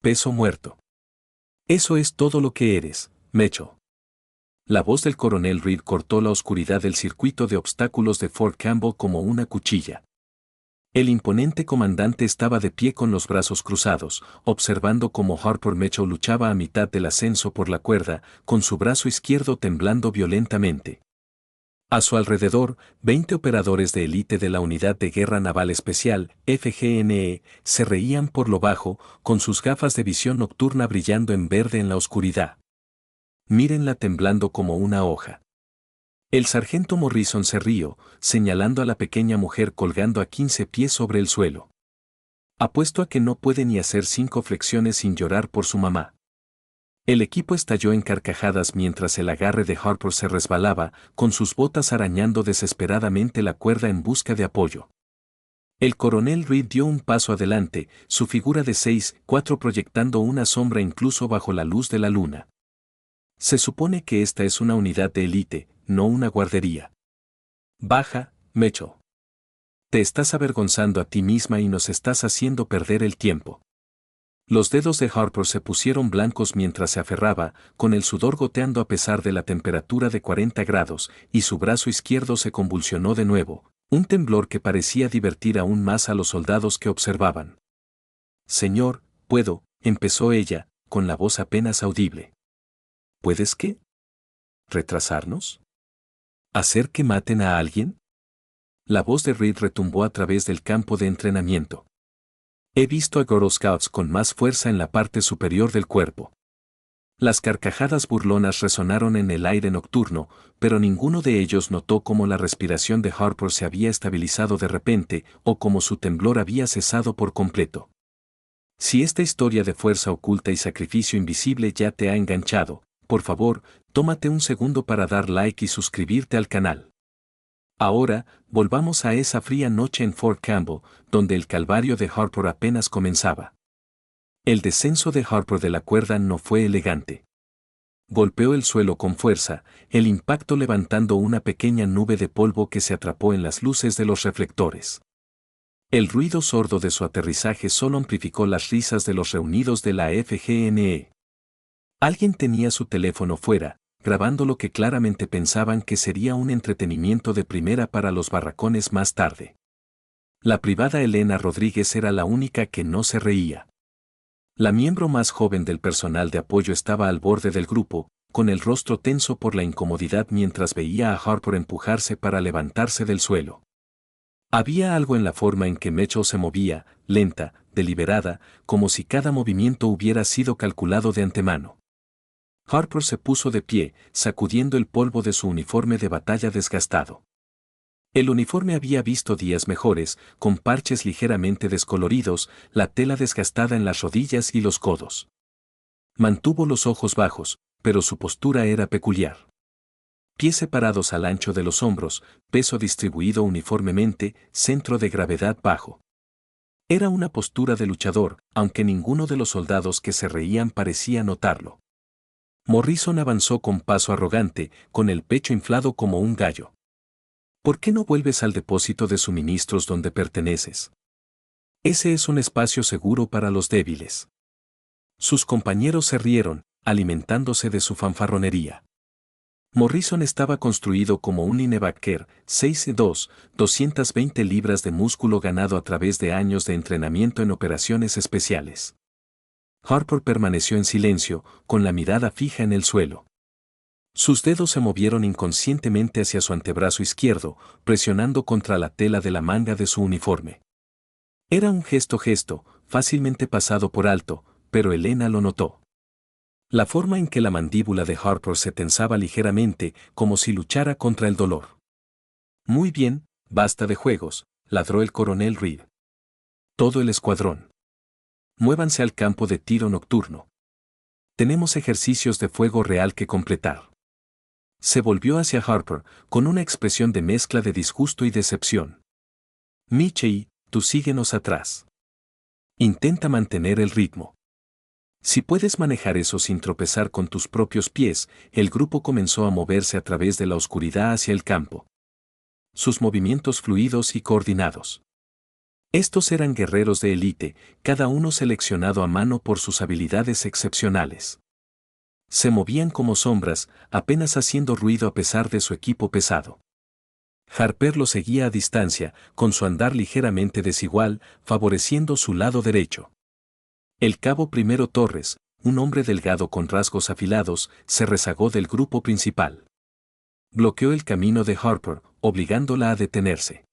peso muerto. Eso es todo lo que eres, Mecho. La voz del coronel Reed cortó la oscuridad del circuito de obstáculos de Fort Campbell como una cuchilla. El imponente comandante estaba de pie con los brazos cruzados, observando cómo Harper Mecho luchaba a mitad del ascenso por la cuerda, con su brazo izquierdo temblando violentamente. A su alrededor, 20 operadores de élite de la Unidad de Guerra Naval Especial, FGNE, se reían por lo bajo, con sus gafas de visión nocturna brillando en verde en la oscuridad. Mírenla temblando como una hoja. El sargento Morrison se rió, señalando a la pequeña mujer colgando a 15 pies sobre el suelo. Apuesto a que no puede ni hacer 5 flexiones sin llorar por su mamá. El equipo estalló en carcajadas mientras el agarre de Harper se resbalaba, con sus botas arañando desesperadamente la cuerda en busca de apoyo. El coronel Reed dio un paso adelante, su figura de 6'4" proyectando una sombra incluso bajo la luz de la luna. Se supone que esta es una unidad de élite, no una guardería. Baja, Mecho. Te estás avergonzando a ti misma y nos estás haciendo perder el tiempo. Los dedos de Harper se pusieron blancos mientras se aferraba, con el sudor goteando a pesar de la temperatura de 40 grados, y su brazo izquierdo se convulsionó de nuevo, un temblor que parecía divertir aún más a los soldados que observaban. Señor, puedo, empezó ella, con la voz apenas audible. ¿Puedes qué? ¿Retrasarnos? ¿Hacer que maten a alguien? La voz de Reed retumbó a través del campo de entrenamiento. He visto a Girl Scouts con más fuerza en la parte superior del cuerpo. Las carcajadas burlonas resonaron en el aire nocturno, pero ninguno de ellos notó cómo la respiración de Harper se había estabilizado de repente o cómo su temblor había cesado por completo. Si esta historia de fuerza oculta y sacrificio invisible ya te ha enganchado, por favor, tómate un segundo para dar like y suscribirte al canal. Ahora, volvamos a esa fría noche en Fort Campbell, donde el calvario de Harper apenas comenzaba. El descenso de Harper de la cuerda no fue elegante. Golpeó el suelo con fuerza, el impacto levantando una pequeña nube de polvo que se atrapó en las luces de los reflectores. El ruido sordo de su aterrizaje solo amplificó las risas de los reunidos de la FGNE. Alguien tenía su teléfono fuera, grabando lo que claramente pensaban que sería un entretenimiento de primera para los barracones más tarde. La privada Elena Rodríguez era la única que no se reía. La miembro más joven del personal de apoyo estaba al borde del grupo, con el rostro tenso por la incomodidad mientras veía a Harper empujarse para levantarse del suelo. Había algo en la forma en que Mecho se movía, lenta, deliberada, como si cada movimiento hubiera sido calculado de antemano. Harper se puso de pie, sacudiendo el polvo de su uniforme de batalla desgastado. El uniforme había visto días mejores, con parches ligeramente descoloridos, la tela desgastada en las rodillas y los codos. Mantuvo los ojos bajos, pero su postura era peculiar. Pies separados al ancho de los hombros, peso distribuido uniformemente, centro de gravedad bajo. Era una postura de luchador, aunque ninguno de los soldados que se reían parecía notarlo. Morrison avanzó con paso arrogante, con el pecho inflado como un gallo. ¿Por qué no vuelves al depósito de suministros donde perteneces? Ese es un espacio seguro para los débiles. Sus compañeros se rieron, alimentándose de su fanfarronería. Morrison estaba construido como un linebacker, 6'2", 220 libras de músculo ganado a través de años de entrenamiento en operaciones especiales. Harper permaneció en silencio, con la mirada fija en el suelo. Sus dedos se movieron inconscientemente hacia su antebrazo izquierdo, presionando contra la tela de la manga de su uniforme. Era un gesto, fácilmente pasado por alto, pero Elena lo notó. La forma en que la mandíbula de Harper se tensaba ligeramente, como si luchara contra el dolor. Muy bien, basta de juegos, ladró el coronel Reed. Todo el escuadrón. Muévanse al campo de tiro nocturno. Tenemos ejercicios de fuego real que completar. Se volvió hacia Harper, con una expresión de mezcla de disgusto y decepción. Michie, tú síguenos atrás. Intenta mantener el ritmo. Si puedes manejar eso sin tropezar con tus propios pies, el grupo comenzó a moverse a través de la oscuridad hacia el campo. Sus movimientos fluidos y coordinados. Estos eran guerreros de élite, cada uno seleccionado a mano por sus habilidades excepcionales. Se movían como sombras, apenas haciendo ruido a pesar de su equipo pesado. Harper lo seguía a distancia, con su andar ligeramente desigual, favoreciendo su lado derecho. El cabo Primero Torres, un hombre delgado con rasgos afilados, se rezagó del grupo principal. Bloqueó el camino de Harper, obligándola a detenerse.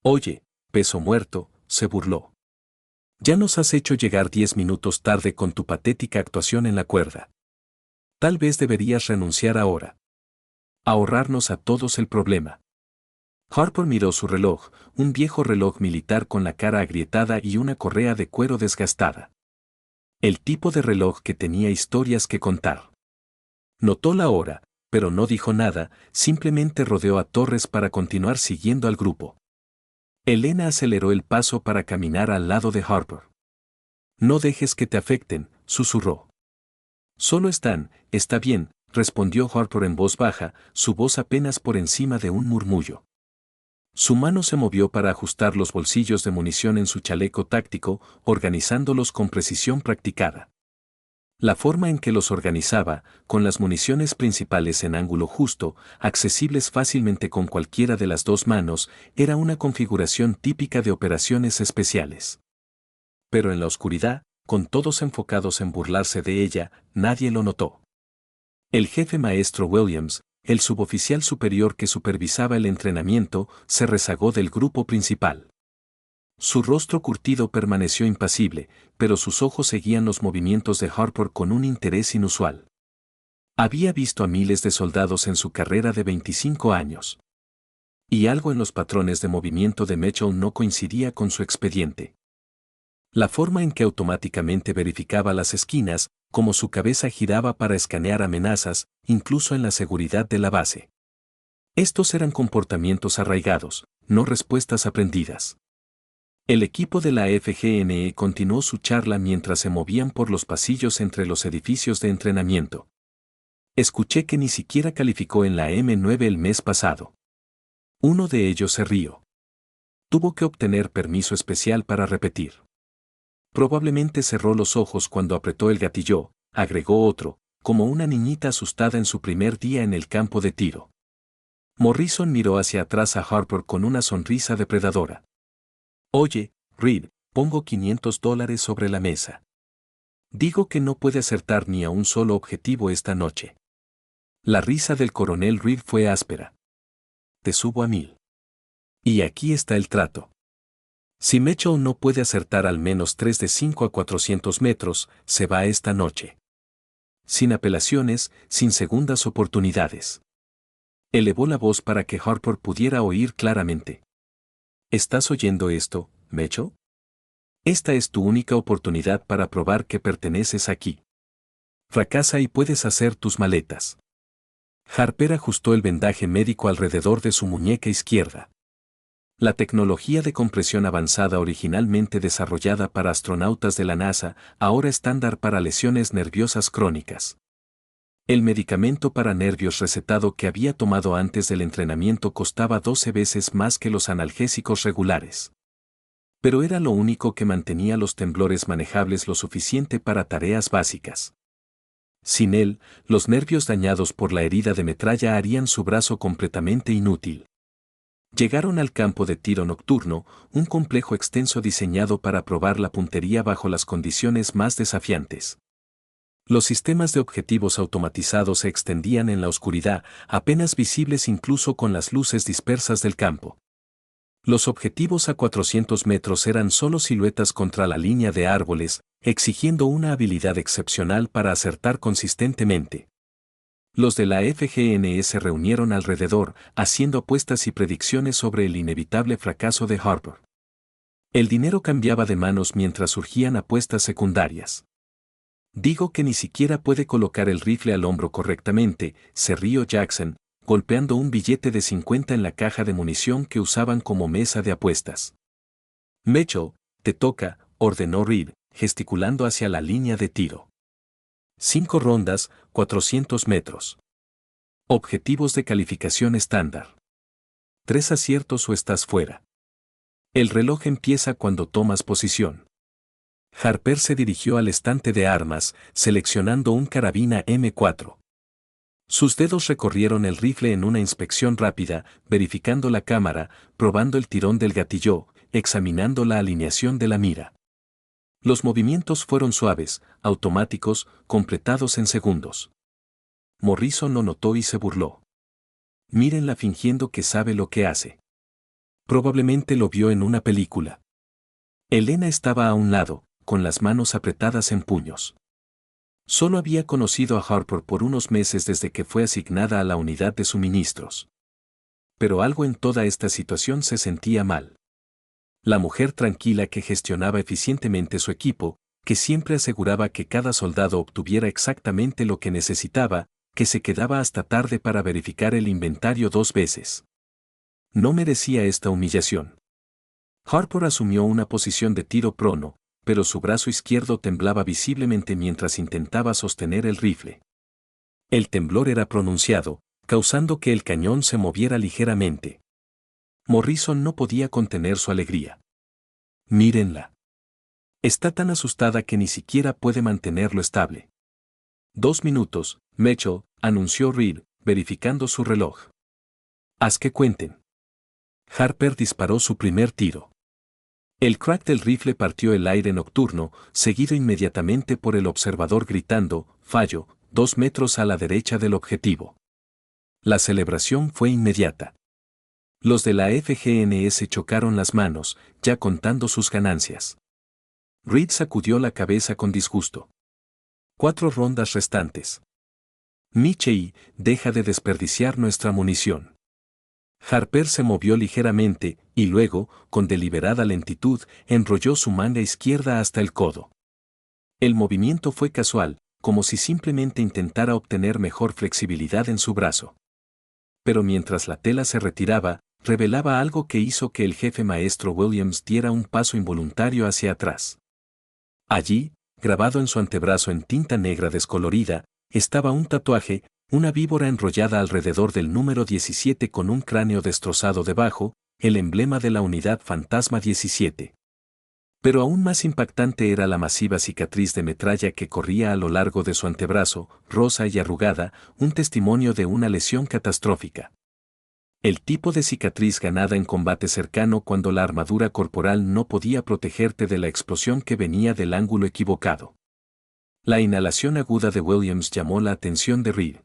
Oye, peso muerto, se burló. Ya nos has hecho llegar 10 minutos tarde con tu patética actuación en la cuerda. Tal vez deberías renunciar ahora. Ahorrarnos a todos el problema. Harper miró su reloj, un viejo reloj militar con la cara agrietada y una correa de cuero desgastada. El tipo de reloj que tenía historias que contar. Notó la hora, pero no dijo nada, simplemente rodeó a Torres para continuar siguiendo al grupo. Elena aceleró el paso para caminar al lado de Harper. No dejes que te afecten, susurró. Solo está bien, respondió Harper en voz baja, su voz apenas por encima de un murmullo. Su mano se movió para ajustar los bolsillos de munición en su chaleco táctico, organizándolos con precisión practicada. La forma en que los organizaba, con las municiones principales en ángulo justo, accesibles fácilmente con cualquiera de las dos manos, era una configuración típica de operaciones especiales. Pero en la oscuridad, con todos enfocados en burlarse de ella, nadie lo notó. El jefe maestro Williams, el suboficial superior que supervisaba el entrenamiento, se rezagó del grupo principal. Su rostro curtido permaneció impasible, pero sus ojos seguían los movimientos de Harper con un interés inusual. Había visto a miles de soldados en su carrera de 25 años. Y algo en los patrones de movimiento de Mitchell no coincidía con su expediente. La forma en que automáticamente verificaba las esquinas, como su cabeza giraba para escanear amenazas, incluso en la seguridad de la base. Estos eran comportamientos arraigados, no respuestas aprendidas. El equipo de la FGNE continuó su charla mientras se movían por los pasillos entre los edificios de entrenamiento. Escuché que ni siquiera calificó en la M9 el mes pasado. Uno de ellos se rió. Tuvo que obtener permiso especial para repetir. Probablemente cerró los ojos cuando apretó el gatillo, agregó otro, como una niñita asustada en su primer día en el campo de tiro. Morrison miró hacia atrás a Harper con una sonrisa depredadora. Oye, Reed, pongo $500 sobre la mesa. Digo que no puede acertar ni a un solo objetivo esta noche. La risa del coronel Reed fue áspera. Te subo a 1000. Y aquí está el trato. Si Mitchell no puede acertar al menos 3 de 5 a 400 metros, se va esta noche. Sin apelaciones, sin segundas oportunidades. Elevó la voz para que Harper pudiera oír claramente. ¿Estás oyendo esto, Mitchell? Esta es tu única oportunidad para probar que perteneces aquí. Fracasa y puedes hacer tus maletas. Harper ajustó el vendaje médico alrededor de su muñeca izquierda. La tecnología de compresión avanzada originalmente desarrollada para astronautas de la NASA, ahora estándar para lesiones nerviosas crónicas. El medicamento para nervios recetado que había tomado antes del entrenamiento costaba 12 veces más que los analgésicos regulares. Pero era lo único que mantenía los temblores manejables lo suficiente para tareas básicas. Sin él, los nervios dañados por la herida de metralla harían su brazo completamente inútil. Llegaron al campo de tiro nocturno, un complejo extenso diseñado para probar la puntería bajo las condiciones más desafiantes. Los sistemas de objetivos automatizados se extendían en la oscuridad, apenas visibles incluso con las luces dispersas del campo. Los objetivos a 400 metros eran solo siluetas contra la línea de árboles, exigiendo una habilidad excepcional para acertar consistentemente. Los de la FGNE se reunieron alrededor, haciendo apuestas y predicciones sobre el inevitable fracaso de Harper. El dinero cambiaba de manos mientras surgían apuestas secundarias. Digo que ni siquiera puede colocar el rifle al hombro correctamente, se rió Jackson, golpeando un billete de 50 en la caja de munición que usaban como mesa de apuestas. Mitchell, te toca, ordenó Reed, gesticulando hacia la línea de tiro. 5 rondas, 400 metros. Objetivos de calificación estándar. 3 aciertos o estás fuera. El reloj empieza cuando tomas posición. Harper se dirigió al estante de armas, seleccionando un carabina M4. Sus dedos recorrieron el rifle en una inspección rápida, verificando la cámara, probando el tirón del gatillo, examinando la alineación de la mira. Los movimientos fueron suaves, automáticos, completados en segundos. Morrison lo notó y se burló. Mírenla fingiendo que sabe lo que hace. Probablemente lo vio en una película. Elena estaba a un lado, con las manos apretadas en puños. Solo había conocido a Harper por unos meses desde que fue asignada a la unidad de suministros. Pero algo en toda esta situación se sentía mal. La mujer tranquila que gestionaba eficientemente su equipo, que siempre aseguraba que cada soldado obtuviera exactamente lo que necesitaba, que se quedaba hasta tarde para verificar el inventario 2 veces. No merecía esta humillación. Harper asumió una posición de tiro prono, pero su brazo izquierdo temblaba visiblemente mientras intentaba sostener el rifle. El temblor era pronunciado, causando que el cañón se moviera ligeramente. Morrison no podía contener su alegría. Mírenla. Está tan asustada que ni siquiera puede mantenerlo estable. 2 minutos, Mitchell, anunció Reed, verificando su reloj. Haz que cuenten. Harper disparó su primer tiro. El crack del rifle partió el aire nocturno, seguido inmediatamente por el observador gritando, fallo, 2 metros a la derecha del objetivo. La celebración fue inmediata. Los de la FGNS chocaron las manos, ya contando sus ganancias. Reed sacudió la cabeza con disgusto. 4 rondas restantes. Michei, deja de desperdiciar nuestra munición. Harper se movió ligeramente, y luego, con deliberada lentitud, enrolló su manga izquierda hasta el codo. El movimiento fue casual, como si simplemente intentara obtener mejor flexibilidad en su brazo. Pero mientras la tela se retiraba, revelaba algo que hizo que el jefe maestro Williams diera un paso involuntario hacia atrás. Allí, grabado en su antebrazo en tinta negra descolorida, estaba un tatuaje, una víbora enrollada alrededor del número 17 con un cráneo destrozado debajo, el emblema de la unidad Fantasma 17. Pero aún más impactante era la masiva cicatriz de metralla que corría a lo largo de su antebrazo, rosa y arrugada, un testimonio de una lesión catastrófica. El tipo de cicatriz ganada en combate cercano cuando la armadura corporal no podía protegerte de la explosión que venía del ángulo equivocado. La inhalación aguda de Williams llamó la atención de Reed.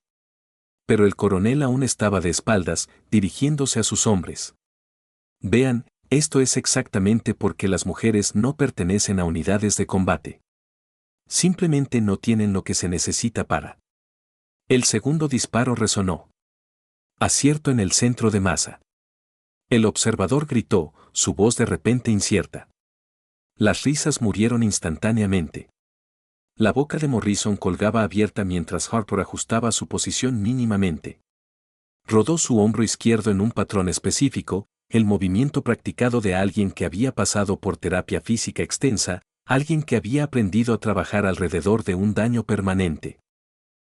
Pero el coronel aún estaba de espaldas, dirigiéndose a sus hombres. Vean, esto es exactamente porque las mujeres no pertenecen a unidades de combate. Simplemente no tienen lo que se necesita para. El segundo disparo resonó. Acierto en el centro de masa. El observador gritó, su voz de repente incierta. Las risas murieron instantáneamente. La boca de Morrison colgaba abierta mientras Harper ajustaba su posición mínimamente. Rodó su hombro izquierdo en un patrón específico, el movimiento practicado de alguien que había pasado por terapia física extensa, alguien que había aprendido a trabajar alrededor de un daño permanente.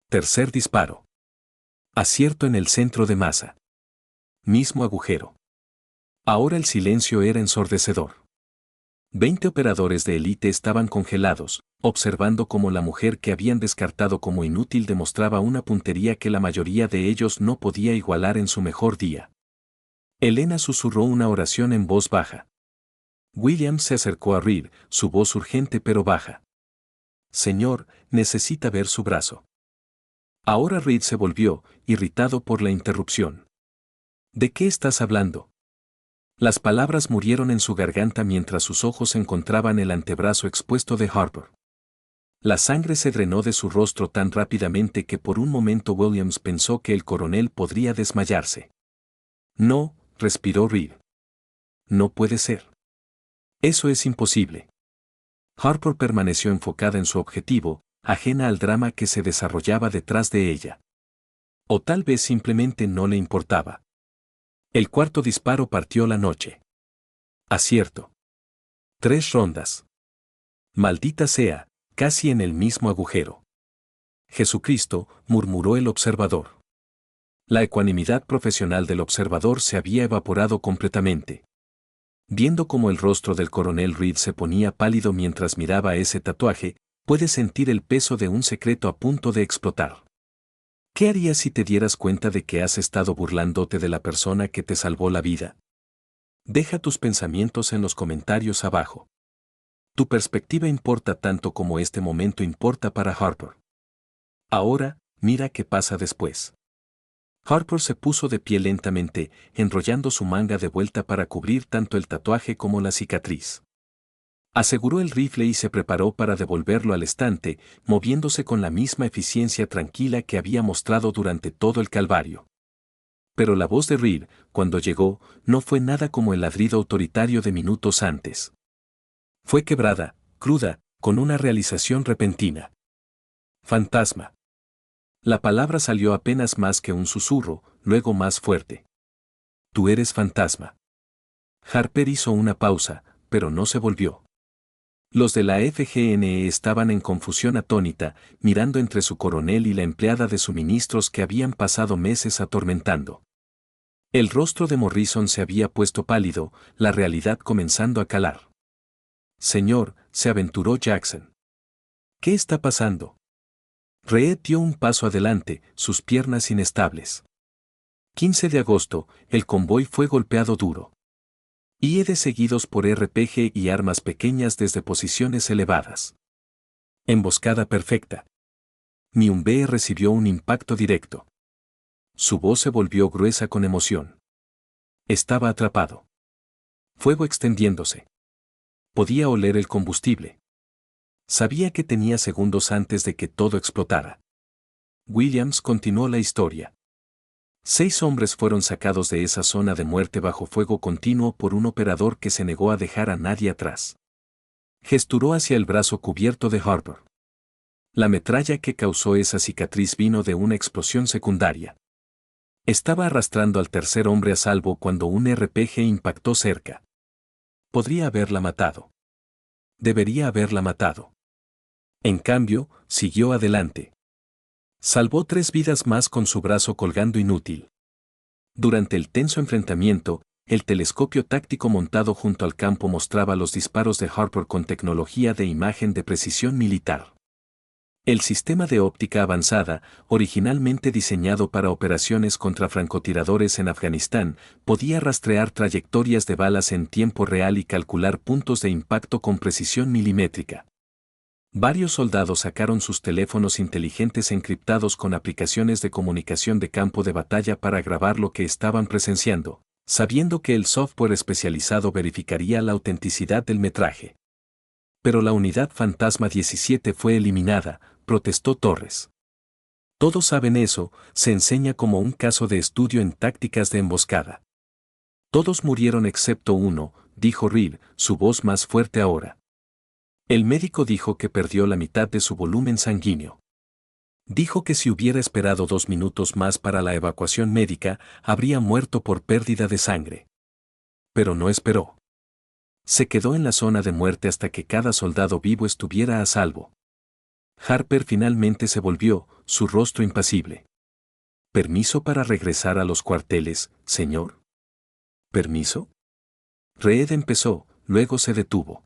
Tercer disparo. Acierto en el centro de masa. Mismo agujero. Ahora el silencio era ensordecedor. 20 operadores de élite estaban congelados, observando cómo la mujer que habían descartado como inútil demostraba una puntería que la mayoría de ellos no podía igualar en su mejor día. Elena susurró una oración en voz baja. Williams se acercó a Reed, su voz urgente pero baja. Señor, necesita ver su brazo. Ahora Reed se volvió, irritado por la interrupción. ¿De qué estás hablando? Las palabras murieron en su garganta mientras sus ojos encontraban el antebrazo expuesto de Harper. La sangre se drenó de su rostro tan rápidamente que por un momento Williams pensó que el coronel podría desmayarse. No, respiró Reed. No puede ser. Eso es imposible. Harper permaneció enfocada en su objetivo, ajena al drama que se desarrollaba detrás de ella. O tal vez simplemente no le importaba. El cuarto disparo partió la noche. Acierto. 3 rondas. Maldita sea, casi en el mismo agujero. Jesucristo, murmuró el observador. La ecuanimidad profesional del observador se había evaporado completamente. Viendo cómo el rostro del coronel Reed se ponía pálido mientras miraba ese tatuaje, puedes sentir el peso de un secreto a punto de explotar. ¿Qué harías si te dieras cuenta de que has estado burlándote de la persona que te salvó la vida? Deja tus pensamientos en los comentarios abajo. Tu perspectiva importa tanto como este momento importa para Harper. Ahora, mira qué pasa después. Harper se puso de pie lentamente, enrollando su manga de vuelta para cubrir tanto el tatuaje como la cicatriz. Aseguró el rifle y se preparó para devolverlo al estante, moviéndose con la misma eficiencia tranquila que había mostrado durante todo el calvario. Pero la voz de Reed, cuando llegó, no fue nada como el ladrido autoritario de minutos antes. Fue quebrada, cruda, con una realización repentina. Fantasma. La palabra salió apenas más que un susurro, luego más fuerte. Tú eres fantasma. Harper hizo una pausa, pero no se volvió. Los de la FGNE estaban en confusión atónita, mirando entre su coronel y la empleada de suministros que habían pasado meses atormentando. El rostro de Morrison se había puesto pálido, la realidad comenzando a calar. Señor, se aventuró Jackson. ¿Qué está pasando? Reed dio un paso adelante, sus piernas inestables. 15 de agosto, el convoy fue golpeado duro. IED seguidos por RPG y armas pequeñas desde posiciones elevadas. Emboscada perfecta. Niumbe recibió un impacto directo. Su voz se volvió gruesa con emoción. Estaba atrapado. Fuego extendiéndose. Podía oler el combustible. Sabía que tenía segundos antes de que todo explotara. Williams continuó la historia. 6 hombres fueron sacados de esa zona de muerte bajo fuego continuo por un operador que se negó a dejar a nadie atrás. Gesturó hacia el brazo cubierto de Harper. La metralla que causó esa cicatriz vino de una explosión secundaria. Estaba arrastrando al tercer hombre a salvo cuando un RPG impactó cerca. Podría haberla matado. Debería haberla matado. En cambio, siguió adelante. Salvó 3 vidas más con su brazo colgando inútil. Durante el tenso enfrentamiento, el telescopio táctico montado junto al campo mostraba los disparos de Harper con tecnología de imagen de precisión militar. El sistema de óptica avanzada, originalmente diseñado para operaciones contra francotiradores en Afganistán, podía rastrear trayectorias de balas en tiempo real y calcular puntos de impacto con precisión milimétrica. Varios soldados sacaron sus teléfonos inteligentes encriptados con aplicaciones de comunicación de campo de batalla para grabar lo que estaban presenciando, sabiendo que el software especializado verificaría la autenticidad del metraje. Pero la unidad Fantasma 17 fue eliminada, protestó Torres. Todos saben eso, se enseña como un caso de estudio en tácticas de emboscada. Todos murieron excepto uno, dijo Reed, su voz más fuerte ahora. El médico dijo que perdió la mitad de su volumen sanguíneo. Dijo que si hubiera esperado 2 minutos más para la evacuación médica, habría muerto por pérdida de sangre. Pero no esperó. Se quedó en la zona de muerte hasta que cada soldado vivo estuviera a salvo. Harper finalmente se volvió, su rostro impasible. ¿Permiso para regresar a los cuarteles, señor? ¿Permiso? Reed empezó, luego se detuvo.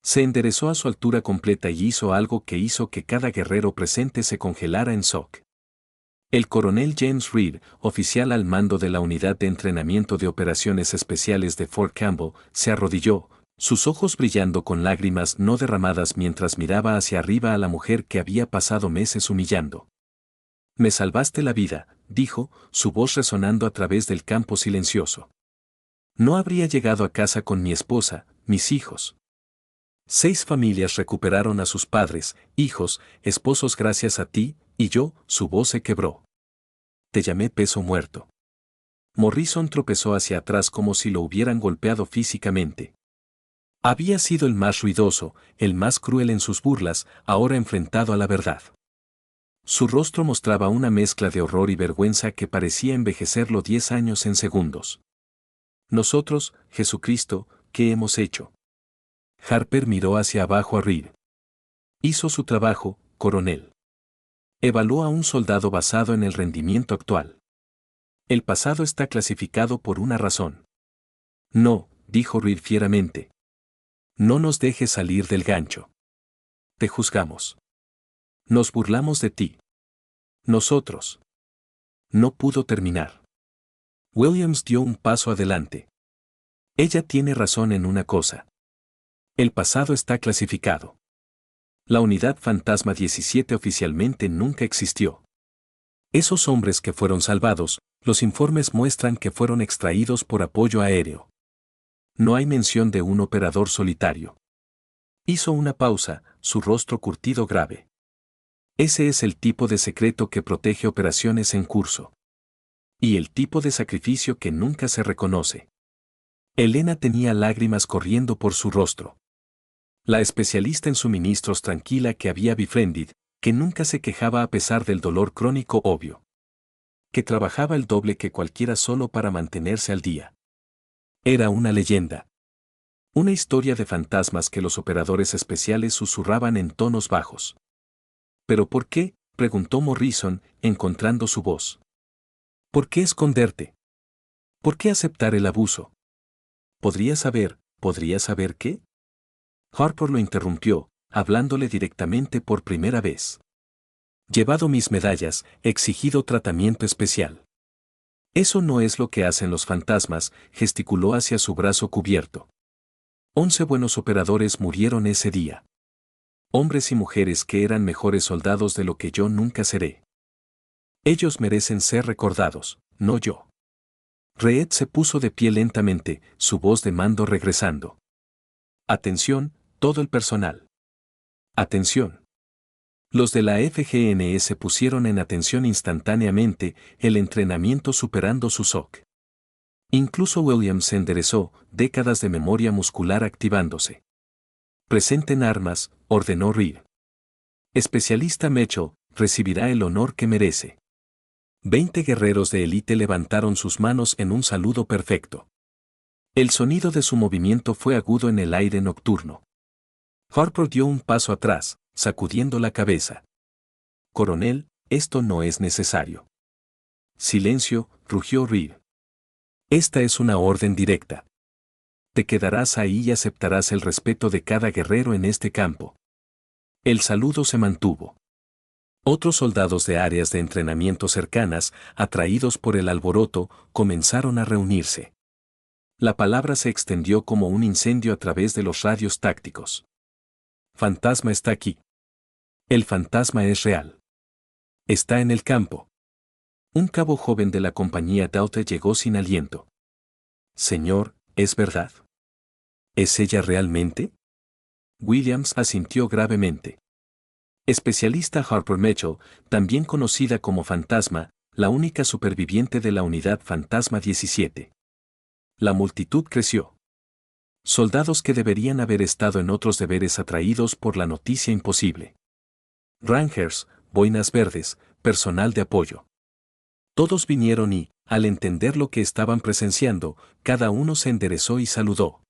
Se enderezó a su altura completa y hizo algo que hizo que cada guerrero presente se congelara en shock. El coronel James Reed, oficial al mando de la Unidad de Entrenamiento de Operaciones Especiales de Fort Campbell, se arrodilló, sus ojos brillando con lágrimas no derramadas mientras miraba hacia arriba a la mujer que había pasado meses humillando. Me salvaste la vida, dijo, su voz resonando a través del campo silencioso. No habría llegado a casa con mi esposa, mis hijos. 6 familias recuperaron a sus padres, hijos, esposos gracias a ti, y yo, su voz se quebró. Te llamé peso muerto. Morrison tropezó hacia atrás como si lo hubieran golpeado físicamente. Había sido el más ruidoso, el más cruel en sus burlas, ahora enfrentado a la verdad. Su rostro mostraba una mezcla de horror y vergüenza que parecía envejecerlo 10 años en segundos. Nosotros, Jesucristo, ¿qué hemos hecho? Harper miró hacia abajo a Reed. Hizo su trabajo, coronel. Evaluó a un soldado basado en el rendimiento actual. El pasado está clasificado por una razón. No, dijo Reed fieramente. No nos dejes salir del gancho. Te juzgamos. Nos burlamos de ti. Nosotros. No pudo terminar. Williams dio un paso adelante. Ella tiene razón en una cosa. El pasado está clasificado. La unidad Fantasma 17 oficialmente nunca existió. Esos hombres que fueron salvados, los informes muestran que fueron extraídos por apoyo aéreo. No hay mención de un operador solitario. Hizo una pausa, su rostro curtido grave. Ese es el tipo de secreto que protege operaciones en curso. Y el tipo de sacrificio que nunca se reconoce. Elena tenía lágrimas corriendo por su rostro. La especialista en suministros tranquila que había befriended, que nunca se quejaba a pesar del dolor crónico obvio. Que trabajaba el doble que cualquiera solo para mantenerse al día. Era una leyenda. Una historia de fantasmas que los operadores especiales susurraban en tonos bajos. ¿Pero por qué?, preguntó Morrison, encontrando su voz. ¿Por qué esconderte? ¿Por qué aceptar el abuso? ¿Podría saber qué? Harper lo interrumpió, hablándole directamente por primera vez. Llevado mis medallas, exigido tratamiento especial. Eso no es lo que hacen los fantasmas, gesticuló hacia su brazo cubierto. 11 buenos operadores murieron ese día. Hombres y mujeres que eran mejores soldados de lo que yo nunca seré. Ellos merecen ser recordados, no yo. Reed se puso de pie lentamente, su voz de mando regresando. Atención, todo el personal. Atención. Los de la FGN se pusieron en atención instantáneamente, el entrenamiento superando su SOC. Incluso Williams se enderezó, décadas de memoria muscular activándose. Presenten armas, ordenó Reed. Especialista Mitchell, recibirá el honor que merece. 20 guerreros de élite levantaron sus manos en un saludo perfecto. El sonido de su movimiento fue agudo en el aire nocturno. Harper dio un paso atrás, sacudiendo la cabeza. Coronel, esto no es necesario. Silencio, rugió Reed. Esta es una orden directa. Te quedarás ahí y aceptarás el respeto de cada guerrero en este campo. El saludo se mantuvo. Otros soldados de áreas de entrenamiento cercanas, atraídos por el alboroto, comenzaron a reunirse. La palabra se extendió como un incendio a través de los radios tácticos. Fantasma está aquí. El fantasma es real. Está en el campo. Un cabo joven de la compañía Delta llegó sin aliento. Señor, ¿es verdad? ¿Es ella realmente? Williams asintió gravemente. Especialista Harper Mitchell, también conocida como Fantasma, la única superviviente de la unidad Fantasma 17. La multitud creció. Soldados que deberían haber estado en otros deberes atraídos por la noticia imposible. Rangers, boinas verdes, personal de apoyo. Todos vinieron y, al entender lo que estaban presenciando, cada uno se enderezó y saludó.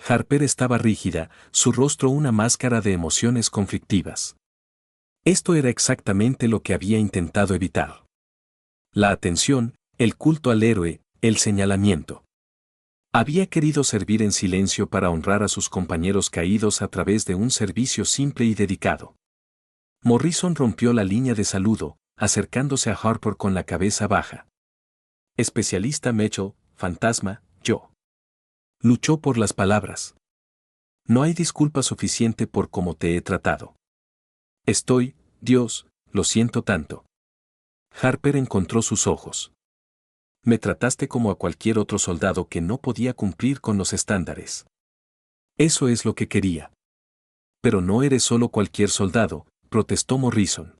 Harper estaba rígida, su rostro una máscara de emociones conflictivas. Esto era exactamente lo que había intentado evitar. La atención, el culto al héroe, el señalamiento. Había querido servir en silencio para honrar a sus compañeros caídos a través de un servicio simple y dedicado. Morrison rompió la línea de saludo, acercándose a Harper con la cabeza baja. Especialista Mitchell, fantasma, yo. Luchó por las palabras. No hay disculpa suficiente por cómo te he tratado. Dios, lo siento tanto. Harper encontró sus ojos. Me trataste como a cualquier otro soldado que no podía cumplir con los estándares. Eso es lo que quería. Pero no eres solo cualquier soldado, protestó Morrison.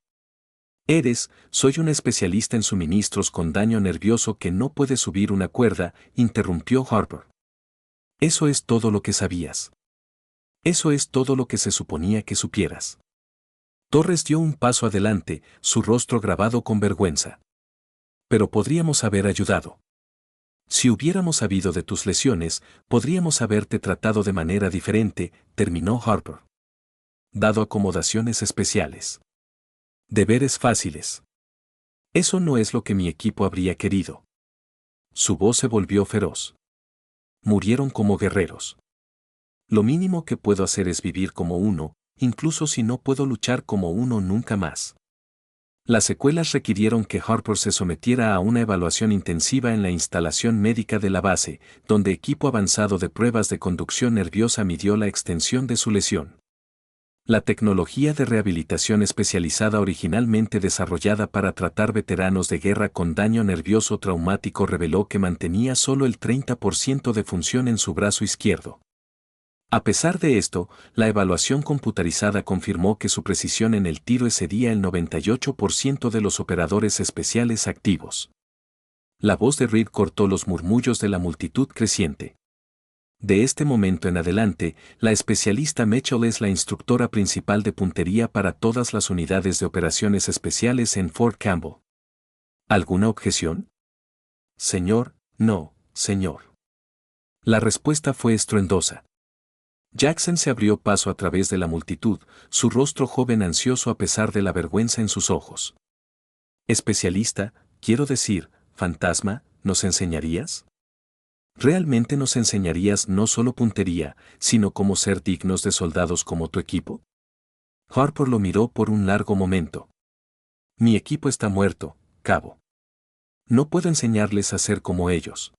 Soy un especialista en suministros con daño nervioso que no puede subir una cuerda, interrumpió Harper. Eso es todo lo que sabías. Eso es todo lo que se suponía que supieras. Torres dio un paso adelante, su rostro grabado con vergüenza. Pero podríamos haber ayudado. Si hubiéramos sabido de tus lesiones, podríamos haberte tratado de manera diferente, terminó Harper. Dado acomodaciones especiales. Deberes fáciles. Eso no es lo que mi equipo habría querido. Su voz se volvió feroz. murieron como guerreros. Lo mínimo que puedo hacer es vivir como uno, incluso si no puedo luchar como uno nunca más. Las secuelas requirieron que Harper se sometiera a una evaluación intensiva en la instalación médica de la base, donde equipo avanzado de pruebas de conducción nerviosa midió la extensión de su lesión. La tecnología de rehabilitación especializada originalmente desarrollada para tratar veteranos de guerra con daño nervioso traumático reveló que mantenía solo el 30% de función en su brazo izquierdo. A pesar de esto, la evaluación computarizada confirmó que su precisión en el tiro excedía el 98% de los operadores especiales activos. La voz de Reed cortó los murmullos de la multitud creciente. De este momento en adelante, la especialista Mitchell es la instructora principal de puntería para todas las unidades de operaciones especiales en Fort Campbell. ¿Alguna objeción? Señor, no, señor. La respuesta fue estruendosa. Jackson se abrió paso a través de la multitud, su rostro joven ansioso a pesar de la vergüenza en sus ojos. Especialista, quiero decir, fantasma, ¿nos enseñarías? ¿Realmente nos enseñarías no solo puntería, sino cómo ser dignos de soldados como tu equipo? Harper lo miró por un largo momento. Mi equipo está muerto, cabo. No puedo enseñarles a ser como ellos.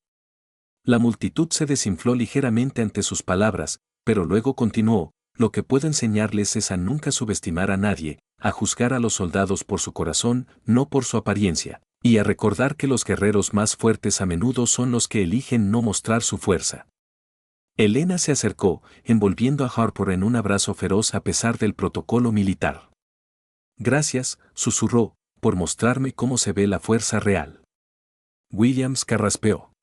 La multitud se desinfló ligeramente ante sus palabras, pero luego continuó, lo que puedo enseñarles es a nunca subestimar a nadie, a juzgar a los soldados por su corazón, no por su apariencia, y a recordar que los guerreros más fuertes a menudo son los que eligen no mostrar su fuerza. Elena se acercó, envolviendo a Harper en un abrazo feroz a pesar del protocolo militar. Gracias, susurró, por mostrarme cómo se ve la fuerza real. Williams carraspeó.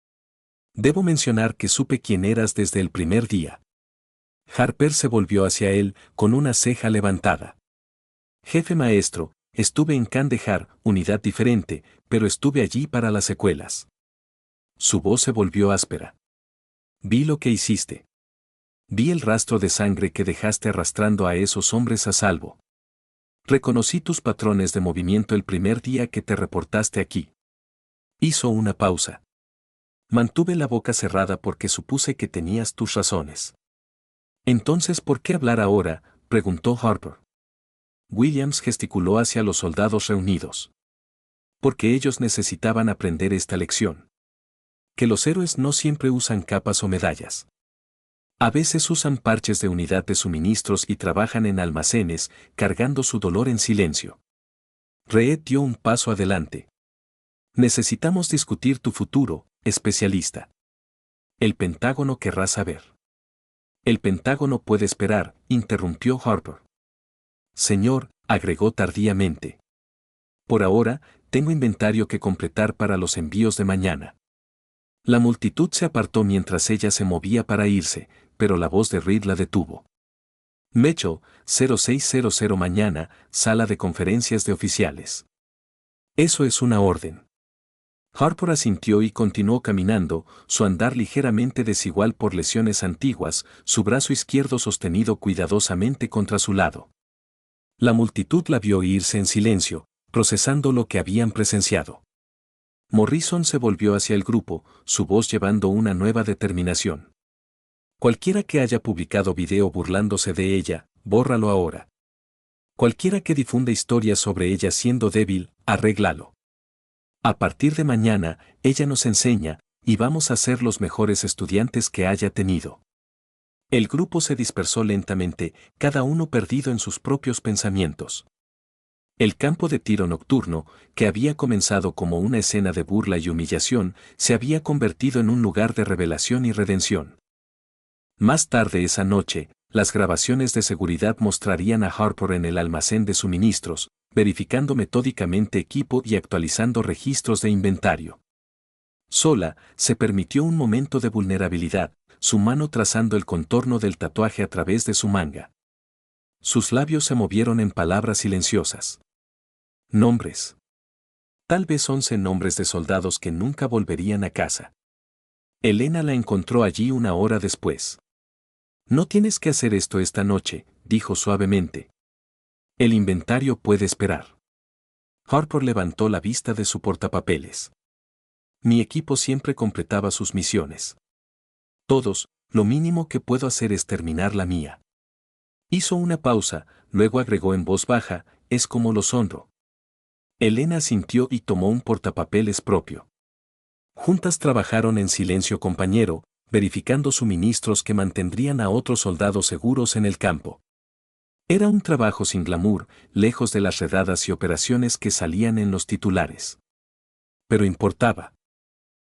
Debo mencionar que supe quién eras desde el primer día. Harper se volvió hacia él, con una ceja levantada. Jefe maestro, estuve en Kandahar, unidad diferente, pero estuve allí para las secuelas. Su voz se volvió áspera. Vi lo que hiciste. Vi el rastro de sangre que dejaste arrastrando a esos hombres a salvo. Reconocí tus patrones de movimiento el primer día que te reportaste aquí. Hizo una pausa. Mantuve la boca cerrada porque supuse que tenías tus razones. Entonces, ¿por qué hablar ahora?, preguntó Harper. Williams gesticuló hacia los soldados reunidos. Porque ellos necesitaban aprender esta lección. Que los héroes no siempre usan capas o medallas. A veces usan parches de unidad de suministros y trabajan en almacenes, cargando su dolor en silencio. Reed dio un paso adelante. Necesitamos discutir tu futuro, especialista. El Pentágono querrá saber. El Pentágono puede esperar, interrumpió Harper. Señor, agregó tardíamente. Por ahora, tengo inventario que completar para los envíos de mañana. La multitud se apartó mientras ella se movía para irse, pero la voz de Reed la detuvo. Mitchell, 0600 mañana, sala de conferencias de oficiales. Eso es una orden. Harper asintió y continuó caminando, su andar ligeramente desigual por lesiones antiguas, su brazo izquierdo sostenido cuidadosamente contra su lado. La multitud la vio irse en silencio, procesando lo que habían presenciado. Morrison se volvió hacia el grupo, su voz llevando una nueva determinación. Cualquiera que haya publicado video burlándose de ella, bórralo ahora. Cualquiera que difunda historias sobre ella siendo débil, arréglalo. A partir de mañana, ella nos enseña, y vamos a ser los mejores estudiantes que haya tenido. El grupo se dispersó lentamente, cada uno perdido en sus propios pensamientos. El campo de tiro nocturno, que había comenzado como una escena de burla y humillación, se había convertido en un lugar de revelación y redención. Más tarde esa noche, las grabaciones de seguridad mostrarían a Harper en el almacén de suministros, verificando metódicamente equipo y actualizando registros de inventario. Sola, se permitió un momento de vulnerabilidad, su mano trazando el contorno del tatuaje a través de su manga. Sus labios se movieron en palabras silenciosas. Nombres. Tal vez 11 nombres de soldados que nunca volverían a casa. Elena la encontró allí una hora después. No tienes que hacer esto esta noche, dijo suavemente. El inventario puede esperar. Harper levantó la vista de su portapapeles. Mi equipo siempre completaba sus misiones. Todos, lo mínimo que puedo hacer es terminar la mía. Hizo una pausa, luego agregó en voz baja, es como los honro. Elena asintió y tomó un portapapeles propio. Juntas trabajaron en silencio compañero, verificando suministros que mantendrían a otros soldados seguros en el campo. Era un trabajo sin glamour, lejos de las redadas y operaciones que salían en los titulares. Pero importaba.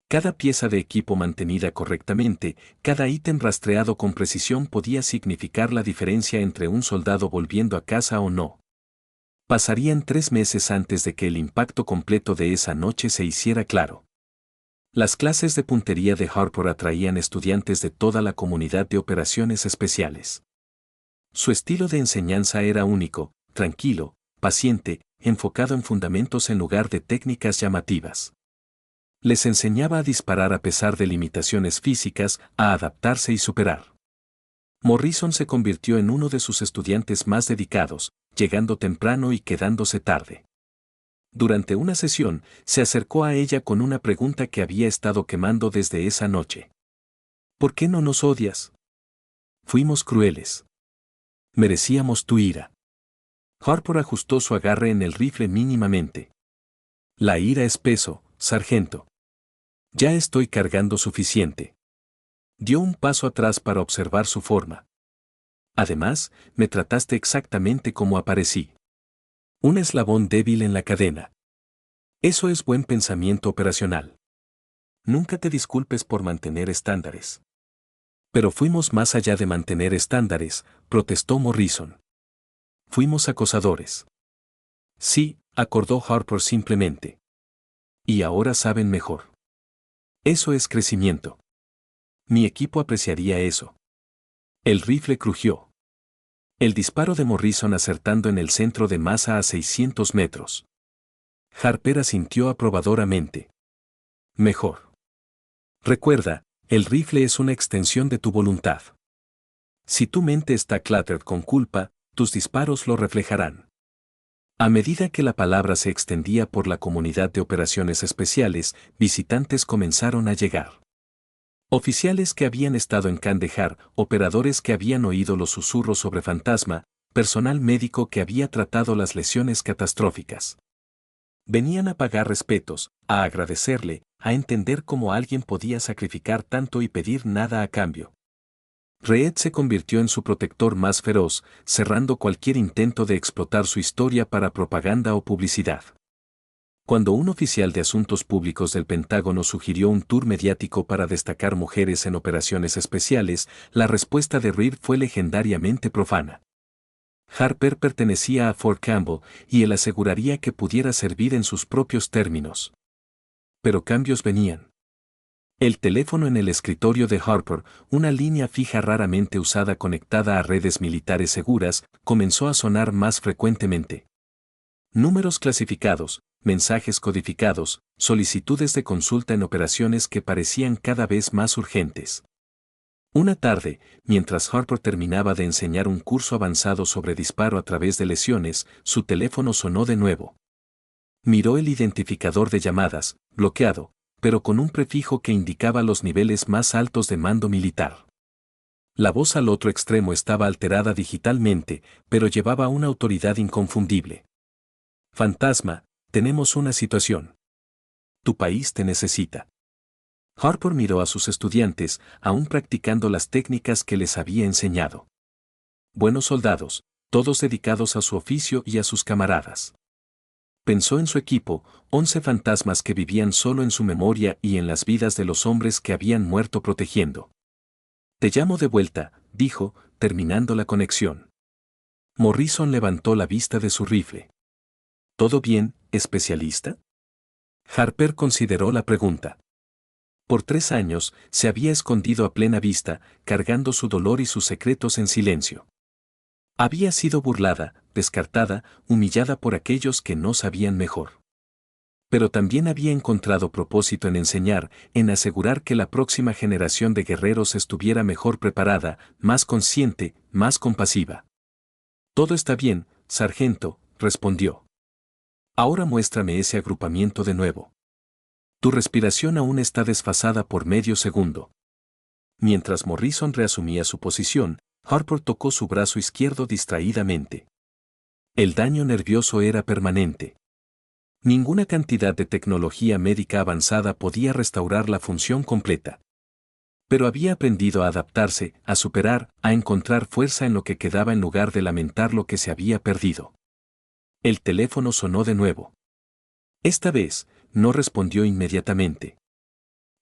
Cada pieza de equipo mantenida correctamente, cada ítem rastreado con precisión podía significar la diferencia entre un soldado volviendo a casa o no. Pasarían 3 meses antes de que el impacto completo de esa noche se hiciera claro. Las clases de puntería de Harper atraían estudiantes de toda la comunidad de operaciones especiales. Su estilo de enseñanza era único, tranquilo, paciente, enfocado en fundamentos en lugar de técnicas llamativas. Les enseñaba a disparar a pesar de limitaciones físicas, a adaptarse y superar. Morrison se convirtió en uno de sus estudiantes más dedicados, llegando temprano y quedándose tarde. Durante una sesión, se acercó a ella con una pregunta que había estado quemando desde esa noche. ¿Por qué no nos odias? Fuimos crueles. Merecíamos tu ira. Harper ajustó su agarre en el rifle mínimamente. La ira es peso, sargento. Ya estoy cargando suficiente. Dio un paso atrás para observar su forma. Además, me trataste exactamente como aparecí. Un eslabón débil en la cadena. Eso es buen pensamiento operacional. Nunca te disculpes por mantener estándares. Pero fuimos más allá de mantener estándares, protestó Morrison. Fuimos acosadores. Sí, acordó Harper simplemente. Y ahora saben mejor. Eso es crecimiento. Mi equipo apreciaría eso. El rifle crujió. El disparo de Morrison acertando en el centro de masa a 600 metros. Harper asintió aprobadoramente. Mejor. Recuerda, el rifle es una extensión de tu voluntad. Si tu mente está cluttered con culpa, tus disparos lo reflejarán. A medida que la palabra se extendía por la comunidad de operaciones especiales, visitantes comenzaron a llegar. Oficiales que habían estado en Kandahar, operadores que habían oído los susurros sobre Fantasma, personal médico que había tratado las lesiones catastróficas. Venían a pagar respetos, a agradecerle, a entender cómo alguien podía sacrificar tanto y pedir nada a cambio. Reed se convirtió en su protector más feroz, cerrando cualquier intento de explotar su historia para propaganda o publicidad. Cuando un oficial de asuntos públicos del Pentágono sugirió un tour mediático para destacar mujeres en operaciones especiales, la respuesta de Reed fue legendariamente profana. Harper pertenecía a Fort Campbell y él aseguraría que pudiera servir en sus propios términos. Pero cambios venían. El teléfono en el escritorio de Harper, una línea fija raramente usada conectada a redes militares seguras, comenzó a sonar más frecuentemente. Números clasificados, mensajes codificados, solicitudes de consulta en operaciones que parecían cada vez más urgentes. Una tarde, mientras Harper terminaba de enseñar un curso avanzado sobre disparo a través de lesiones, su teléfono sonó de nuevo. Miró el identificador de llamadas, bloqueado, pero con un prefijo que indicaba los niveles más altos de mando militar. La voz al otro extremo estaba alterada digitalmente, pero llevaba una autoridad inconfundible. Fantasma, tenemos una situación. Tu país te necesita. Harper miró a sus estudiantes, aún practicando las técnicas que les había enseñado. Buenos soldados, todos dedicados a su oficio y a sus camaradas. Pensó en su equipo, 11 fantasmas que vivían solo en su memoria y en las vidas de los hombres que habían muerto protegiendo. Te llamo de vuelta, dijo, terminando la conexión. Morrison levantó la vista de su rifle. ¿Todo bien, especialista? Harper consideró la pregunta. Por 3 años, se había escondido a plena vista, cargando su dolor y sus secretos en silencio. Había sido burlada, descartada, humillada por aquellos que no sabían mejor. Pero también había encontrado propósito en enseñar, en asegurar que la próxima generación de guerreros estuviera mejor preparada, más consciente, más compasiva. Todo está bien, sargento, respondió. Ahora muéstrame ese agrupamiento de nuevo. Tu respiración aún está desfasada por medio segundo. Mientras Morrison reasumía su posición, Harper tocó su brazo izquierdo distraídamente. El daño nervioso era permanente. Ninguna cantidad de tecnología médica avanzada podía restaurar la función completa. Pero había aprendido a adaptarse, a superar, a encontrar fuerza en lo que quedaba en lugar de lamentar lo que se había perdido. El teléfono sonó de nuevo. Esta vez, no respondió inmediatamente.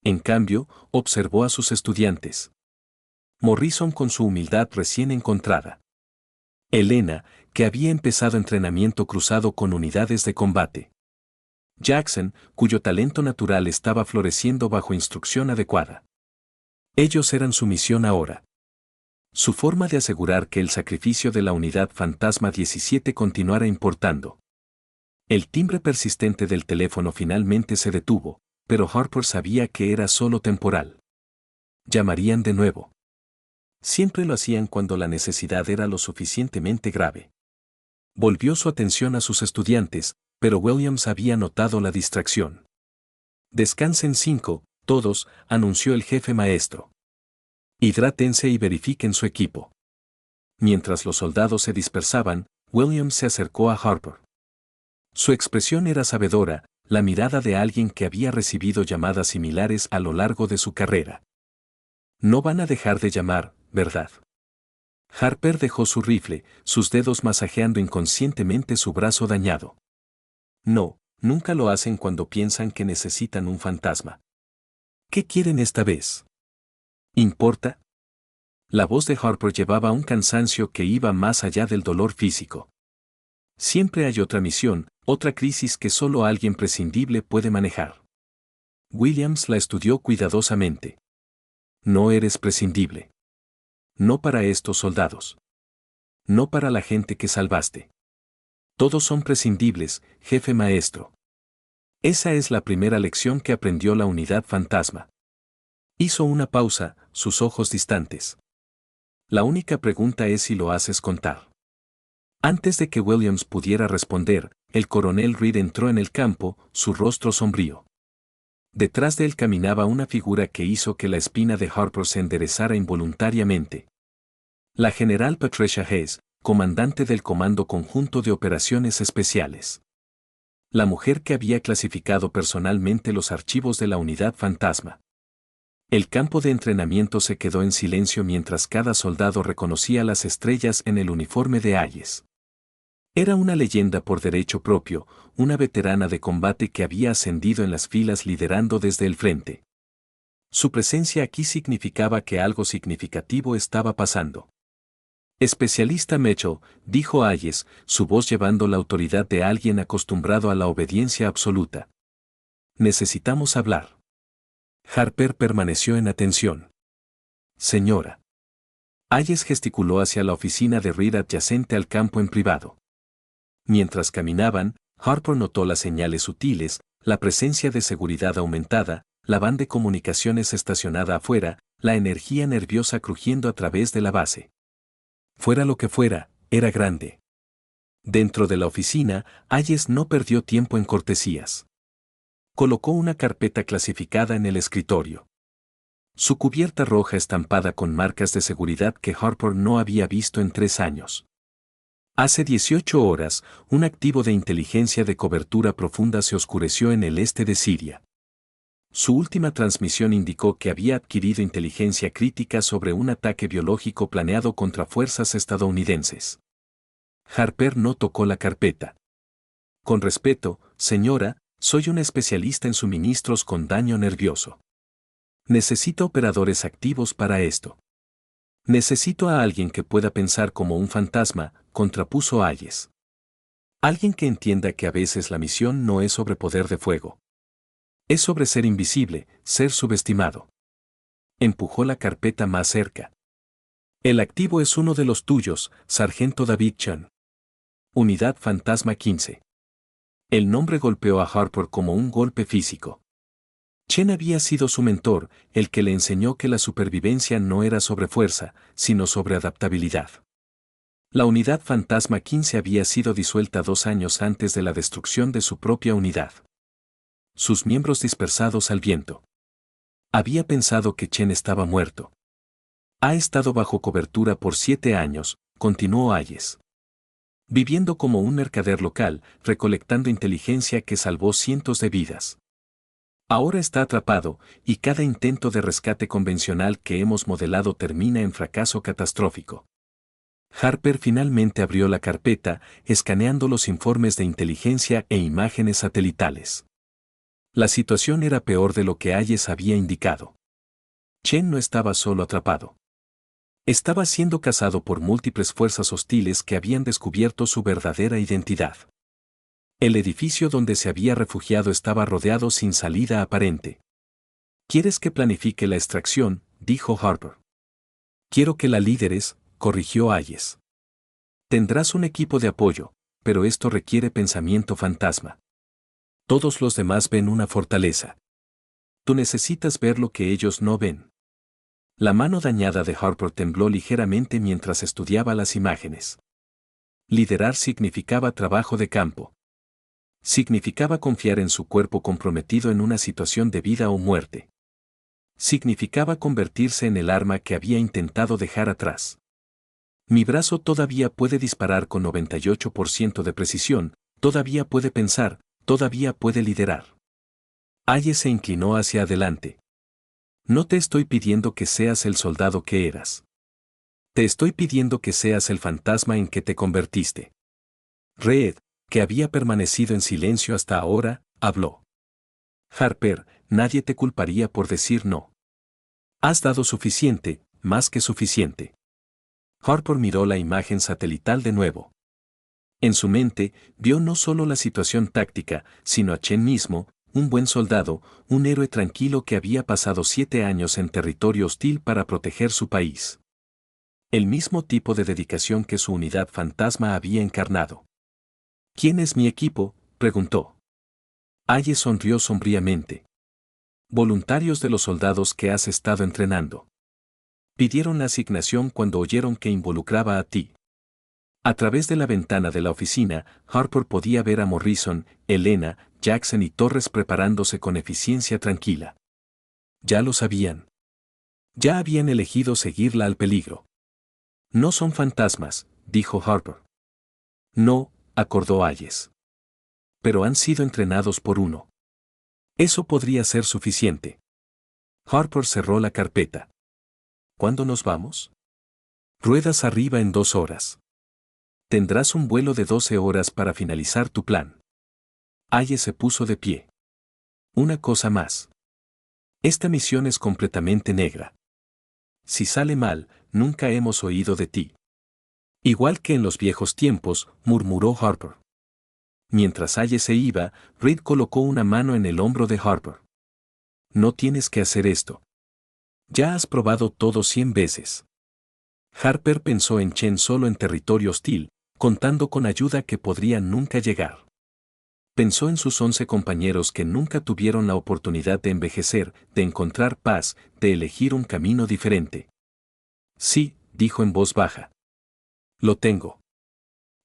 En cambio, observó a sus estudiantes. Morrison con su humildad recién encontrada. Elena, que había empezado entrenamiento cruzado con unidades de combate. Jackson, cuyo talento natural estaba floreciendo bajo instrucción adecuada. Ellos eran su misión ahora. Su forma de asegurar que el sacrificio de la unidad Fantasma 17 continuara importando. El timbre persistente del teléfono finalmente se detuvo, pero Harper sabía que era solo temporal. Llamarían de nuevo. Siempre lo hacían cuando la necesidad era lo suficientemente grave. Volvió su atención a sus estudiantes, pero Williams había notado la distracción. Descansen 5, todos, anunció el jefe maestro. Hidrátense y verifiquen su equipo. Mientras los soldados se dispersaban, Williams se acercó a Harper. Su expresión era sabedora, la mirada de alguien que había recibido llamadas similares a lo largo de su carrera. No van a dejar de llamar, ¿verdad? Harper dejó su rifle, sus dedos masajeando inconscientemente su brazo dañado. No, nunca lo hacen cuando piensan que necesitan un fantasma. ¿Qué quieren esta vez? ¿Importa? La voz de Harper llevaba un cansancio que iba más allá del dolor físico. Siempre hay otra misión, otra crisis que solo alguien prescindible puede manejar. Williams la estudió cuidadosamente. No eres prescindible. No para estos soldados. No para la gente que salvaste. Todos son prescindibles, jefe maestro. Esa es la primera lección que aprendió la unidad fantasma. Hizo una pausa, sus ojos distantes. La única pregunta es si lo haces contar. Antes de que Williams pudiera responder, el coronel Reed entró en el campo, su rostro sombrío. Detrás de él caminaba una figura que hizo que la espina de Harper se enderezara involuntariamente. La general Patricia Hayes, comandante del Comando Conjunto de Operaciones Especiales. La mujer que había clasificado personalmente los archivos de la unidad fantasma. El campo de entrenamiento se quedó en silencio mientras cada soldado reconocía las estrellas en el uniforme de Hayes. Era una leyenda por derecho propio, una veterana de combate que había ascendido en las filas liderando desde el frente. Su presencia aquí significaba que algo significativo estaba pasando. Especialista Mitchell, dijo Hayes, su voz llevando la autoridad de alguien acostumbrado a la obediencia absoluta. Necesitamos hablar. Harper permaneció en atención. Señora. Hayes gesticuló hacia la oficina de Reed adyacente al campo en privado. Mientras caminaban, Harper notó las señales sutiles, la presencia de seguridad aumentada, la van de comunicaciones estacionada afuera, la energía nerviosa crujiendo a través de la base. Fuera lo que fuera, era grande. Dentro de la oficina, Hayes no perdió tiempo en cortesías. Colocó una carpeta clasificada en el escritorio. Su cubierta roja estampada con marcas de seguridad que Harper no había visto en 3 años. Hace 18 horas, un activo de inteligencia de cobertura profunda se oscureció en el este de Siria. Su última transmisión indicó que había adquirido inteligencia crítica sobre un ataque biológico planeado contra fuerzas estadounidenses. Harper no tocó la carpeta. Con respeto, señora, soy un especialista en suministros con daño nervioso. Necesito operadores activos para esto. Necesito a alguien que pueda pensar como un fantasma, contrapuso Hayes. Alguien que entienda que a veces la misión no es sobre poder de fuego. Es sobre ser invisible, ser subestimado. Empujó la carpeta más cerca. El activo es uno de los tuyos, Sargento David Chan. Unidad Fantasma 15. El nombre golpeó a Harper como un golpe físico. Chen había sido su mentor, el que le enseñó que la supervivencia no era sobre fuerza, sino sobre adaptabilidad. La unidad Fantasma 15 había sido disuelta 2 años antes de la destrucción de su propia unidad. Sus miembros dispersados al viento. Había pensado que Chen estaba muerto. Ha estado bajo cobertura por 7 años, continuó Hayes. Viviendo como un mercader local, recolectando inteligencia que salvó cientos de vidas. Ahora está atrapado, y cada intento de rescate convencional que hemos modelado termina en fracaso catastrófico. Harper finalmente abrió la carpeta, escaneando los informes de inteligencia e imágenes satelitales. La situación era peor de lo que Hayes había indicado. Chen no estaba solo atrapado. Estaba siendo cazado por múltiples fuerzas hostiles que habían descubierto su verdadera identidad. El edificio donde se había refugiado estaba rodeado sin salida aparente. ¿Quieres que planifique la extracción?, dijo Harper. Quiero que la lideres, corrigió Hayes. Tendrás un equipo de apoyo, pero esto requiere pensamiento fantasma. Todos los demás ven una fortaleza. Tú necesitas ver lo que ellos no ven. La mano dañada de Harper tembló ligeramente mientras estudiaba las imágenes. Liderar significaba trabajo de campo. Significaba confiar en su cuerpo comprometido en una situación de vida o muerte. Significaba convertirse en el arma que había intentado dejar atrás. Mi brazo todavía puede disparar con 98% de precisión, todavía puede pensar, todavía puede liderar. Hayes se inclinó hacia adelante. No te estoy pidiendo que seas el soldado que eras. Te estoy pidiendo que seas el fantasma en que te convertiste. Reed, que había permanecido en silencio hasta ahora, habló. Harper, nadie te culparía por decir no. Has dado suficiente, más que suficiente. Harper miró la imagen satelital de nuevo. En su mente, vio no solo la situación táctica, sino a Chen mismo, un buen soldado, un héroe tranquilo que había pasado 7 años en territorio hostil para proteger su país. El mismo tipo de dedicación que su unidad fantasma había encarnado. ¿Quién es mi equipo?, preguntó. Hayes sonrió sombríamente. Voluntarios de los soldados que has estado entrenando. Pidieron la asignación cuando oyeron que involucraba a ti. A través de la ventana de la oficina, Harper podía ver a Morrison, Elena, Jackson y Torres preparándose con eficiencia tranquila. Ya lo sabían. Ya habían elegido seguirla al peligro. No son fantasmas, dijo Harper. No, acordó Hayes. Pero han sido entrenados por uno. Eso podría ser suficiente. Harper cerró la carpeta. ¿Cuándo nos vamos? Ruedas arriba en 2 horas. Tendrás un vuelo de 12 horas para finalizar tu plan. Hayes se puso de pie. Una cosa más. Esta misión es completamente negra. Si sale mal, nunca hemos oído de ti. Igual que en los viejos tiempos, murmuró Harper. Mientras Hayes se iba, Reed colocó una mano en el hombro de Harper. No tienes que hacer esto. Ya has probado todo 100 veces. Harper pensó en Chen solo en territorio hostil, contando con ayuda que podría nunca llegar. Pensó en sus 11 compañeros que nunca tuvieron la oportunidad de envejecer, de encontrar paz, de elegir un camino diferente. Sí, dijo en voz baja. Lo tengo.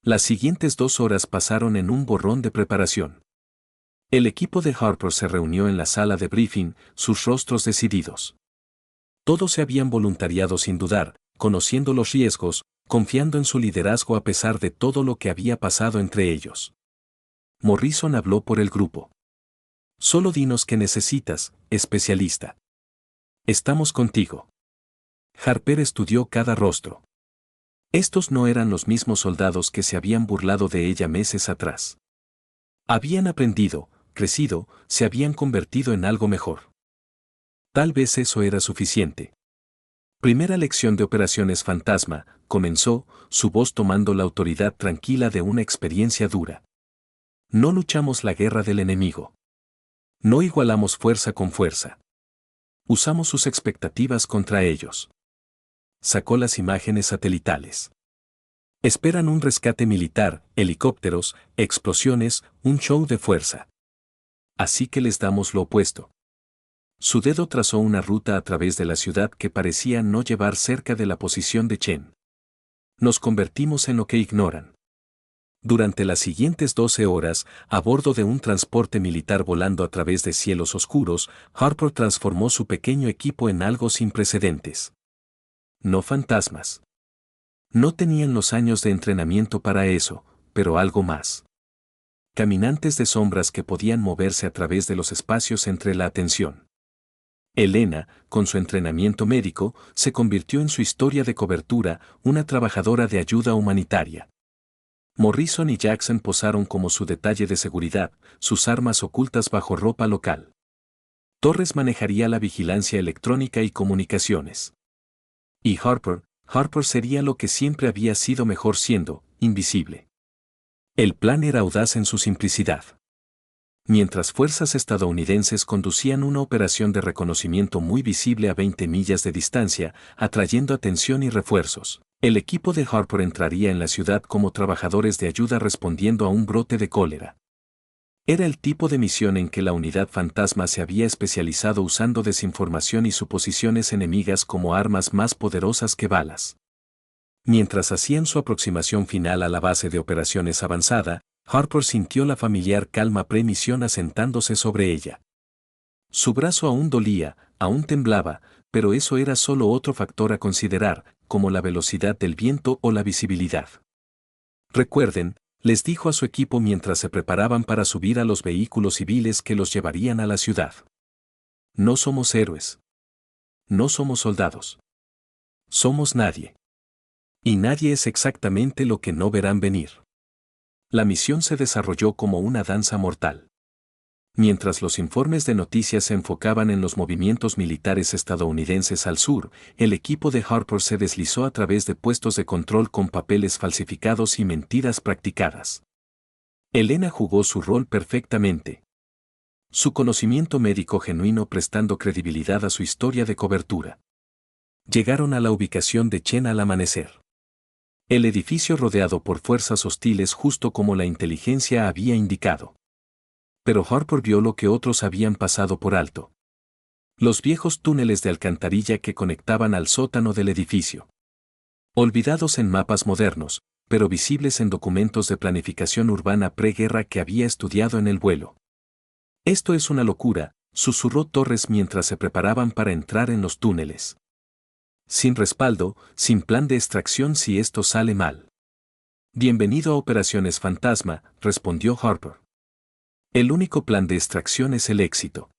Las siguientes 2 horas pasaron en un borrón de preparación. El equipo de Harper se reunió en la sala de briefing, sus rostros decididos. Todos se habían voluntariado sin dudar, conociendo los riesgos, confiando en su liderazgo a pesar de todo lo que había pasado entre ellos. Morrison habló por el grupo. Solo dinos qué necesitas, especialista. Estamos contigo. Harper estudió cada rostro. Estos no eran los mismos soldados que se habían burlado de ella meses atrás. Habían aprendido, crecido, se habían convertido en algo mejor. Tal vez eso era suficiente. Primera lección de operaciones fantasma, comenzó, su voz tomando la autoridad tranquila de una experiencia dura. No luchamos la guerra del enemigo. No igualamos fuerza con fuerza. Usamos sus expectativas contra ellos. Sacó las imágenes satelitales. Esperan un rescate militar, helicópteros, explosiones, un show de fuerza. Así que les damos lo opuesto. Su dedo trazó una ruta a través de la ciudad que parecía no llevar cerca de la posición de Chen. Nos convertimos en lo que ignoran. Durante las siguientes 12 horas, a bordo de un transporte militar volando a través de cielos oscuros, Harper transformó su pequeño equipo en algo sin precedentes. No fantasmas. No tenían los años de entrenamiento para eso, pero algo más. Caminantes de sombras que podían moverse a través de los espacios entre la atención. Elena, con su entrenamiento médico, se convirtió en su historia de cobertura, una trabajadora de ayuda humanitaria. Morrison y Jackson posaron como su detalle de seguridad, sus armas ocultas bajo ropa local. Torres manejaría la vigilancia electrónica y comunicaciones. Y Harper sería lo que siempre había sido mejor siendo, invisible. El plan era audaz en su simplicidad. Mientras fuerzas estadounidenses conducían una operación de reconocimiento muy visible a 20 millas de distancia, atrayendo atención y refuerzos, el equipo de Harper entraría en la ciudad como trabajadores de ayuda respondiendo a un brote de cólera. Era el tipo de misión en que la unidad fantasma se había especializado usando desinformación y suposiciones enemigas como armas más poderosas que balas. Mientras hacían su aproximación final a la base de operaciones avanzada, Harper sintió la familiar calma pre-misión asentándose sobre ella. Su brazo aún dolía, aún temblaba, pero eso era solo otro factor a considerar, como la velocidad del viento o la visibilidad. Recuerden, les dijo a su equipo mientras se preparaban para subir a los vehículos civiles que los llevarían a la ciudad. No somos héroes. No somos soldados. Somos nadie. Y nadie es exactamente lo que no verán venir. La misión se desarrolló como una danza mortal. Mientras los informes de noticias se enfocaban en los movimientos militares estadounidenses al sur, el equipo de Harper se deslizó a través de puestos de control con papeles falsificados y mentiras practicadas. Elena jugó su rol perfectamente. Su conocimiento médico genuino prestando credibilidad a su historia de cobertura. Llegaron a la ubicación de Chen al amanecer. El edificio rodeado por fuerzas hostiles justo como la inteligencia había indicado. Pero Harper vio lo que otros habían pasado por alto. Los viejos túneles de alcantarilla que conectaban al sótano del edificio. Olvidados en mapas modernos, pero visibles en documentos de planificación urbana preguerra que había estudiado en el vuelo. Esto es una locura, susurró Torres mientras se preparaban para entrar en los túneles. Sin respaldo, sin plan de extracción si esto sale mal. Bienvenido a Operaciones Fantasma, respondió Harper. El único plan de extracción es el éxito.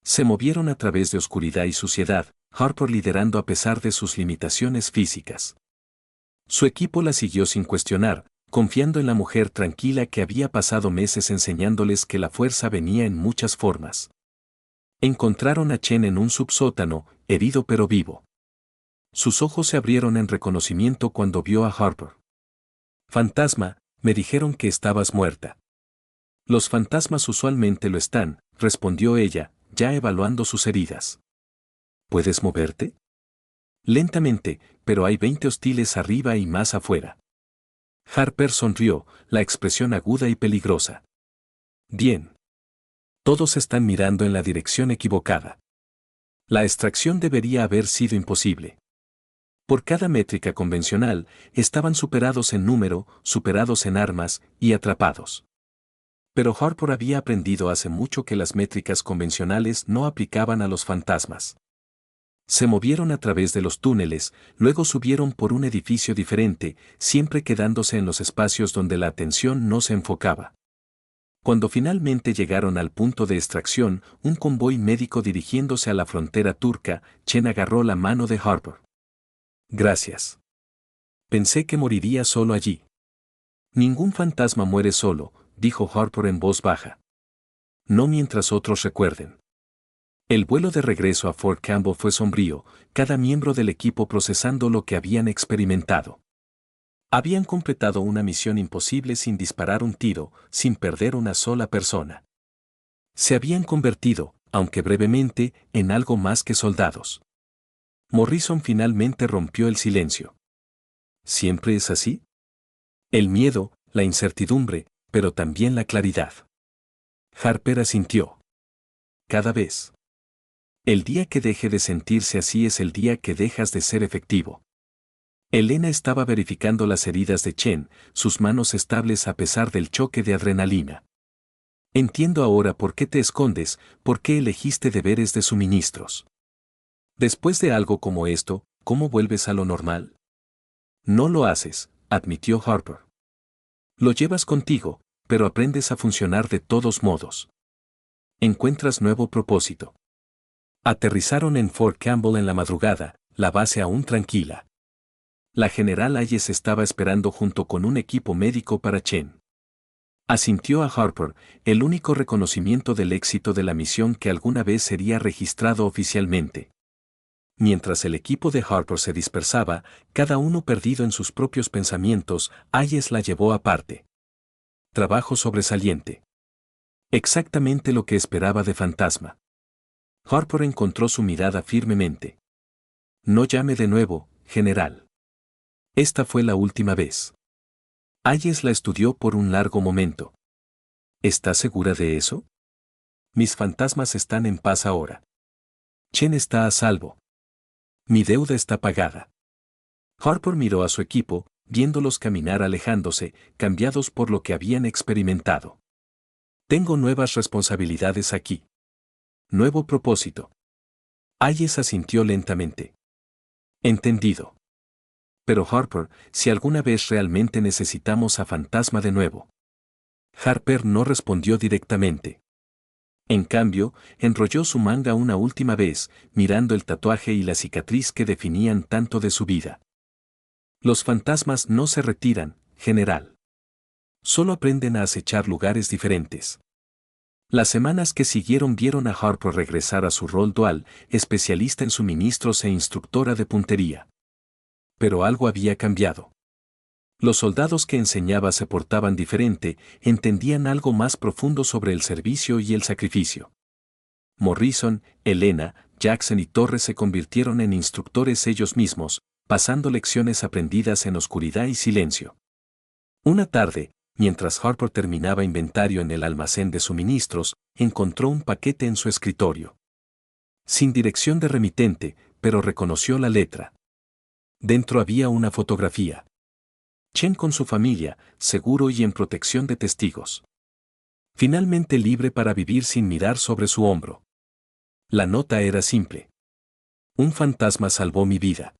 Se movieron a través de oscuridad y suciedad, Harper liderando a pesar de sus limitaciones físicas. Su equipo la siguió sin cuestionar, confiando en la mujer tranquila que había pasado meses enseñándoles que la fuerza venía en muchas formas. Encontraron a Chen en un subsótano, herido pero vivo. Sus ojos se abrieron en reconocimiento cuando vio a Harper. Fantasma, me dijeron que estabas muerta. Los fantasmas usualmente lo están, respondió ella, ya evaluando sus heridas. ¿Puedes moverte? Lentamente, pero hay 20 hostiles arriba y más afuera. Harper sonrió, la expresión aguda y peligrosa. Bien. Todos están mirando en la dirección equivocada. La extracción debería haber sido imposible. Por cada métrica convencional, estaban superados en número, superados en armas, y atrapados. Pero Harper había aprendido hace mucho que las métricas convencionales no aplicaban a los fantasmas. Se movieron a través de los túneles, luego subieron por un edificio diferente, siempre quedándose en los espacios donde la atención no se enfocaba. Cuando finalmente llegaron al punto de extracción, un convoy médico dirigiéndose a la frontera turca, Chen agarró la mano de Harper. Gracias. Pensé que moriría solo allí. Ningún fantasma muere solo, dijo Harper en voz baja. No mientras otros recuerden. El vuelo de regreso a Fort Campbell fue sombrío, cada miembro del equipo procesando lo que habían experimentado. Habían completado una misión imposible sin disparar un tiro, sin perder una sola persona. Se habían convertido, aunque brevemente, en algo más que soldados. Morrison finalmente rompió el silencio. ¿Siempre es así? El miedo, la incertidumbre, pero también la claridad. Harper asintió. Cada vez. El día que deje de sentirse así es el día que dejas de ser efectivo. Elena estaba verificando las heridas de Chen, sus manos estables a pesar del choque de adrenalina. Entiendo ahora por qué te escondes, por qué elegiste deberes de suministros. Después de algo como esto, ¿cómo vuelves a lo normal? No lo haces, admitió Harper. Lo llevas contigo, pero aprendes a funcionar de todos modos. Encuentras nuevo propósito. Aterrizaron en Fort Campbell en la madrugada, la base aún tranquila. La general Hayes estaba esperando junto con un equipo médico para Chen. Asintió a Harper, el único reconocimiento del éxito de la misión que alguna vez sería registrado oficialmente. Mientras el equipo de Harper se dispersaba, cada uno perdido en sus propios pensamientos, Hayes la llevó aparte. Trabajo sobresaliente. Exactamente lo que esperaba de Fantasma. Harper encontró su mirada firmemente. No llame de nuevo, general. Esta fue la última vez. Hayes la estudió por un largo momento. ¿Estás segura de eso? Mis fantasmas están en paz ahora. Chen está a salvo. Mi deuda está pagada. Harper miró a su equipo, viéndolos caminar alejándose, cambiados por lo que habían experimentado. Tengo nuevas responsabilidades aquí. Nuevo propósito. Hayes asintió lentamente. Entendido. Pero Harper, si alguna vez realmente necesitamos a Fantasma de nuevo. Harper no respondió directamente. En cambio, enrolló su manga una última vez, mirando el tatuaje y la cicatriz que definían tanto de su vida. Los fantasmas no se retiran, general. Solo aprenden a acechar lugares diferentes. Las semanas que siguieron vieron a Harper regresar a su rol dual, especialista en suministros e instructora de puntería. Pero algo había cambiado. Los soldados que enseñaba se portaban diferente, entendían algo más profundo sobre el servicio y el sacrificio. Morrison, Elena, Jackson y Torres se convirtieron en instructores ellos mismos, pasando lecciones aprendidas en oscuridad y silencio. Una tarde, mientras Harper terminaba inventario en el almacén de suministros, encontró un paquete en su escritorio. Sin dirección de remitente, pero reconoció la letra. Dentro había una fotografía. Chen con su familia, seguro y en protección de testigos. Finalmente libre para vivir sin mirar sobre su hombro. La nota era simple. Un fantasma salvó mi vida.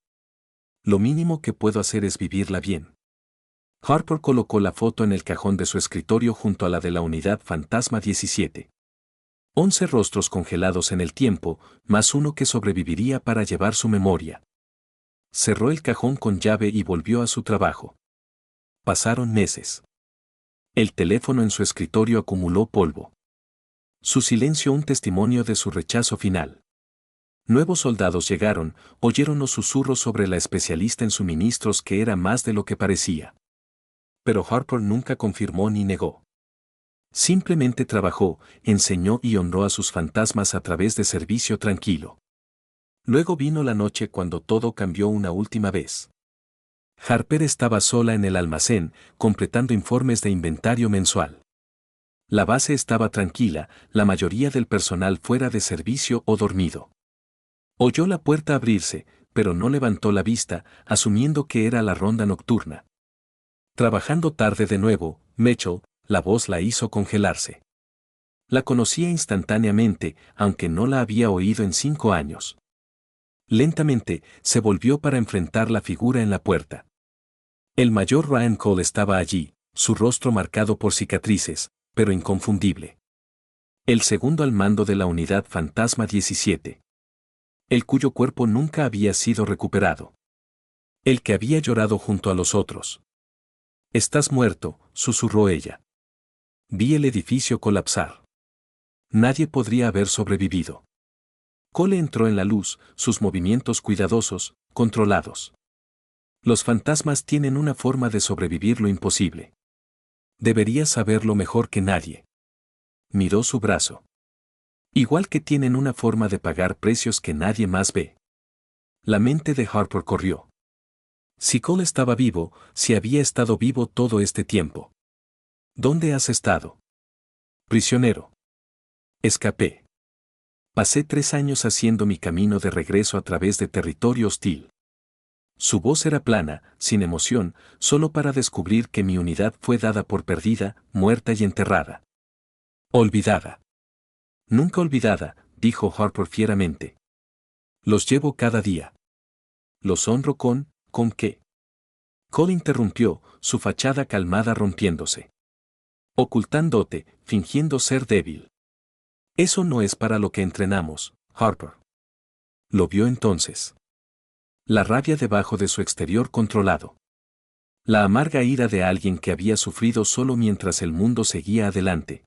Lo mínimo que puedo hacer es vivirla bien. Harper colocó la foto en el cajón de su escritorio junto a la de la unidad Fantasma 17. 11 rostros congelados en el tiempo, más uno que sobreviviría para llevar su memoria. Cerró el cajón con llave y volvió a su trabajo. Pasaron meses. El teléfono en su escritorio acumuló polvo. Su silencio un testimonio de su rechazo final. Nuevos soldados llegaron, oyeron los susurros sobre la especialista en suministros que era más de lo que parecía. Pero Harper nunca confirmó ni negó. Simplemente trabajó, enseñó y honró a sus fantasmas a través de servicio tranquilo. Luego vino la noche cuando todo cambió una última vez. Harper estaba sola en el almacén, completando informes de inventario mensual. La base estaba tranquila, la mayoría del personal fuera de servicio o dormido. Oyó la puerta abrirse, pero no levantó la vista, asumiendo que era la ronda nocturna. Trabajando tarde de nuevo, Mitchell, la voz la hizo congelarse. La conocía instantáneamente, aunque no la había oído en 5 años. Lentamente, se volvió para enfrentar la figura en la puerta. El mayor Ryan Cole estaba allí, su rostro marcado por cicatrices, pero inconfundible. El segundo al mando de la unidad Fantasma 17. El cuyo cuerpo nunca había sido recuperado. El que había llorado junto a los otros. «Estás muerto», susurró ella. Vi el edificio colapsar. Nadie podría haber sobrevivido. Cole entró en la luz, sus movimientos cuidadosos, controlados. Los fantasmas tienen una forma de sobrevivir lo imposible. Deberías saberlo mejor que nadie. Miró su brazo. Igual que tienen una forma de pagar precios que nadie más ve. La mente de Harper corrió. Si Cole estaba vivo, si había estado vivo todo este tiempo. ¿Dónde has estado? Prisionero. Escapé. Pasé 3 años haciendo mi camino de regreso a través de territorio hostil. Su voz era plana, sin emoción, solo para descubrir que mi unidad fue dada por perdida, muerta y enterrada. Olvidada. Nunca olvidada, dijo Harper fieramente. Los llevo cada día. Los honro ¿con qué? Cole interrumpió, su fachada calmada rompiéndose. Ocultándote, fingiendo ser débil. Eso no es para lo que entrenamos, Harper. Lo vio entonces. La rabia debajo de su exterior controlado. La amarga ira de alguien que había sufrido solo mientras el mundo seguía adelante.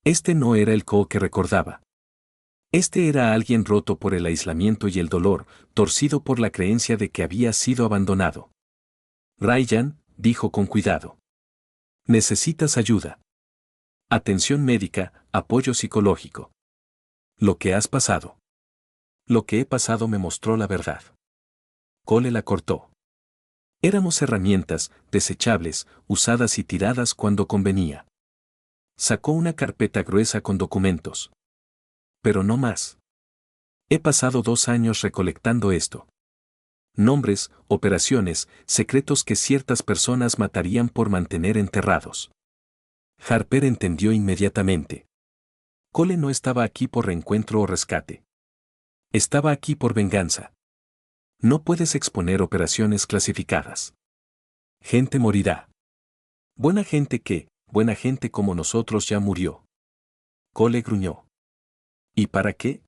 Este no era el Cole que recordaba. Este era alguien roto por el aislamiento y el dolor, torcido por la creencia de que había sido abandonado. Ryan, dijo con cuidado. Necesitas ayuda. Atención médica, apoyo psicológico. Lo que has pasado. Lo que he pasado me mostró la verdad. Cole la cortó. Éramos herramientas, desechables, usadas y tiradas cuando convenía. Sacó una carpeta gruesa con documentos. Pero no más. He pasado 2 años recolectando esto. Nombres, operaciones, secretos que ciertas personas matarían por mantener enterrados. Harper entendió inmediatamente. Cole no estaba aquí por reencuentro o rescate. Estaba aquí por venganza. No puedes exponer operaciones clasificadas. Gente morirá. Buena gente como nosotros ya murió. Cole gruñó. ¿Y para qué?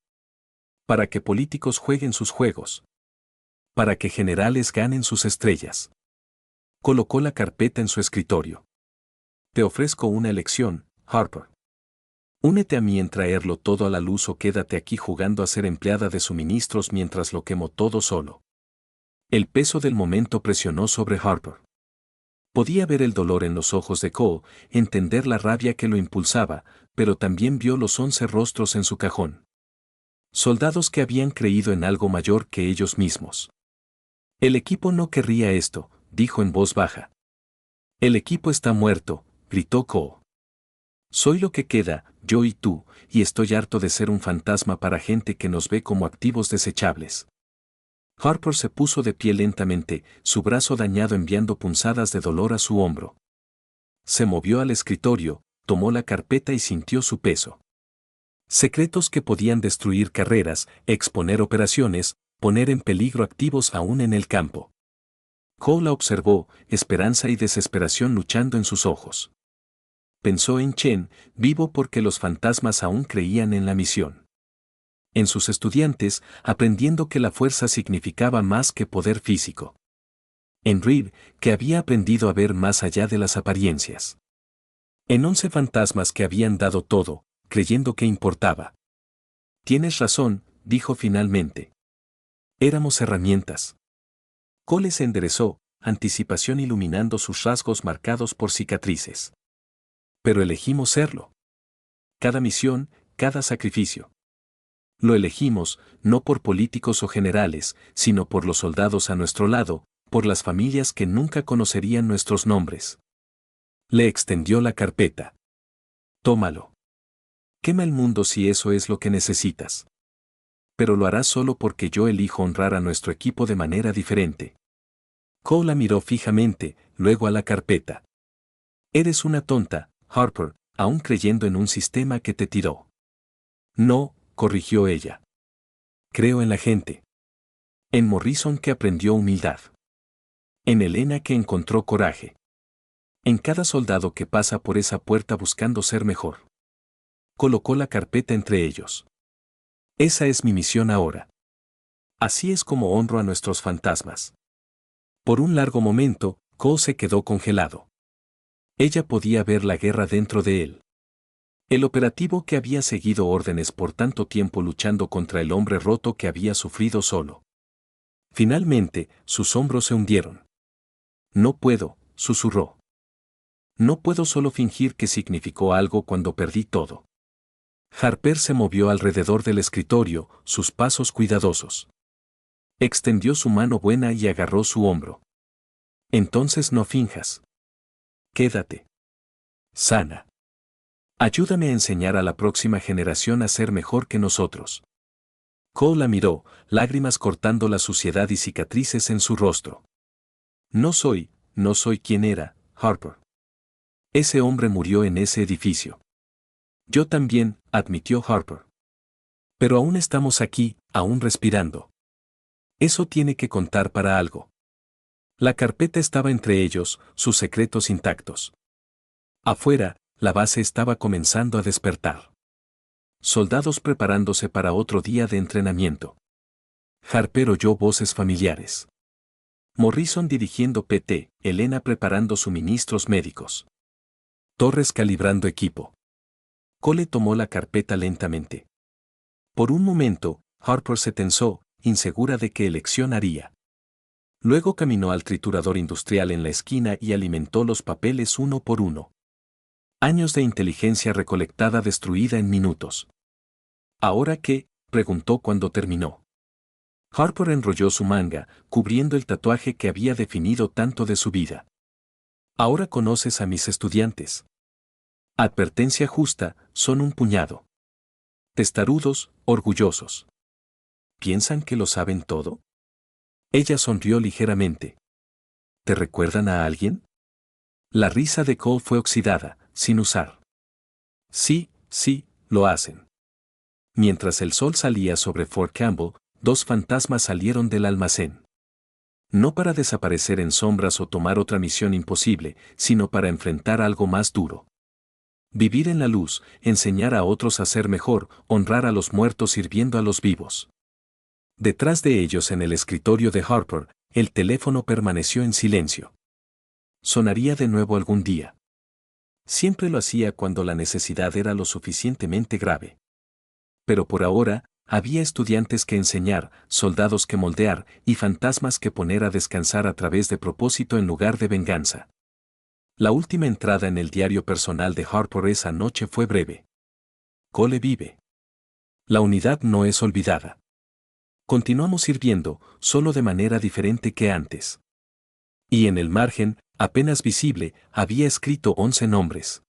Para que políticos jueguen sus juegos. Para que generales ganen sus estrellas. Colocó la carpeta en su escritorio. Te ofrezco una elección, Harper. Únete a mí en traerlo todo a la luz o quédate aquí jugando a ser empleada de suministros mientras lo quemo todo solo. El peso del momento presionó sobre Harper. Podía ver el dolor en los ojos de Cole, entender la rabia que lo impulsaba, pero también vio los 11 rostros en su cajón. Soldados que habían creído en algo mayor que ellos mismos. El equipo no querría esto, dijo en voz baja. El equipo está muerto, gritó Cole. Soy lo que queda, yo y tú, y estoy harto de ser un fantasma para gente que nos ve como activos desechables. Harper se puso de pie lentamente, su brazo dañado enviando punzadas de dolor a su hombro. Se movió al escritorio, tomó la carpeta y sintió su peso. Secretos que podían destruir carreras, exponer operaciones, poner en peligro activos aún en el campo. Cole la observó, esperanza y desesperación luchando en sus ojos. Pensó en Chen, vivo porque los fantasmas aún creían en la misión. En sus estudiantes, aprendiendo que la fuerza significaba más que poder físico. En Reed, que había aprendido a ver más allá de las apariencias. En 11 fantasmas que habían dado todo, creyendo que importaba. Tienes razón, dijo finalmente. Éramos herramientas. Cole se enderezó, anticipación iluminando sus rasgos marcados por cicatrices. Pero elegimos serlo. Cada misión, cada sacrificio. Lo elegimos, no por políticos o generales, sino por los soldados a nuestro lado, por las familias que nunca conocerían nuestros nombres. Le extendió la carpeta. Tómalo. Quema el mundo si eso es lo que necesitas. Pero lo harás solo porque yo elijo honrar a nuestro equipo de manera diferente. Cole la miró fijamente, luego a la carpeta. Eres una tonta, Harper, aún creyendo en un sistema que te tiró. No, corrigió ella. Creo en la gente. En Morrison que aprendió humildad. En Elena que encontró coraje. En cada soldado que pasa por esa puerta buscando ser mejor. Colocó la carpeta entre ellos. Esa es mi misión ahora. Así es como honro a nuestros fantasmas. Por un largo momento, Cole se quedó congelado. Ella podía ver la guerra dentro de él. El operativo que había seguido órdenes por tanto tiempo luchando contra el hombre roto que había sufrido solo. Finalmente, sus hombros se hundieron. No puedo, susurró. No puedo solo fingir que significó algo cuando perdí todo. Harper se movió alrededor del escritorio, sus pasos cuidadosos. Extendió su mano buena y agarró su hombro. Entonces no finjas. Quédate. Sana. Ayúdame a enseñar a la próxima generación a ser mejor que nosotros. Cole la miró, lágrimas cortando la suciedad y cicatrices en su rostro. No soy quien era, Harper. Ese hombre murió en ese edificio. Yo también, admitió Harper. Pero aún estamos aquí, aún respirando. Eso tiene que contar para algo. La carpeta estaba entre ellos, sus secretos intactos. Afuera, la base estaba comenzando a despertar. Soldados preparándose para otro día de entrenamiento. Harper oyó voces familiares. Morrison dirigiendo PT, Elena preparando suministros médicos. Torres calibrando equipo. Cole tomó la carpeta lentamente. Por un momento, Harper se tensó, insegura de qué elección haría. Luego caminó al triturador industrial en la esquina y alimentó los papeles uno por uno. Años de inteligencia recolectada destruida en minutos. ¿Ahora qué?, preguntó cuando terminó. Harper enrolló su manga, cubriendo el tatuaje que había definido tanto de su vida. Ahora conoces a mis estudiantes. Advertencia justa, son un puñado. Testarudos, orgullosos. ¿Piensan que lo saben todo? Ella sonrió ligeramente. ¿Te recuerdan a alguien? La risa de Cole fue oxidada, sin usar. Sí, sí, lo hacen. Mientras el sol salía sobre Fort Campbell, dos fantasmas salieron del almacén. No para desaparecer en sombras o tomar otra misión imposible, sino para enfrentar algo más duro. Vivir en la luz, enseñar a otros a ser mejor, honrar a los muertos sirviendo a los vivos. Detrás de ellos en el escritorio de Harper, el teléfono permaneció en silencio. Sonaría de nuevo algún día. Siempre lo hacía cuando la necesidad era lo suficientemente grave. Pero por ahora, había estudiantes que enseñar, soldados que moldear y fantasmas que poner a descansar a través de propósito en lugar de venganza. La última entrada en el diario personal de Harper esa noche fue breve. Cole vive. La unidad no es olvidada. Continuamos sirviendo, solo de manera diferente que antes. Y en el margen, apenas visible, había escrito 11 nombres.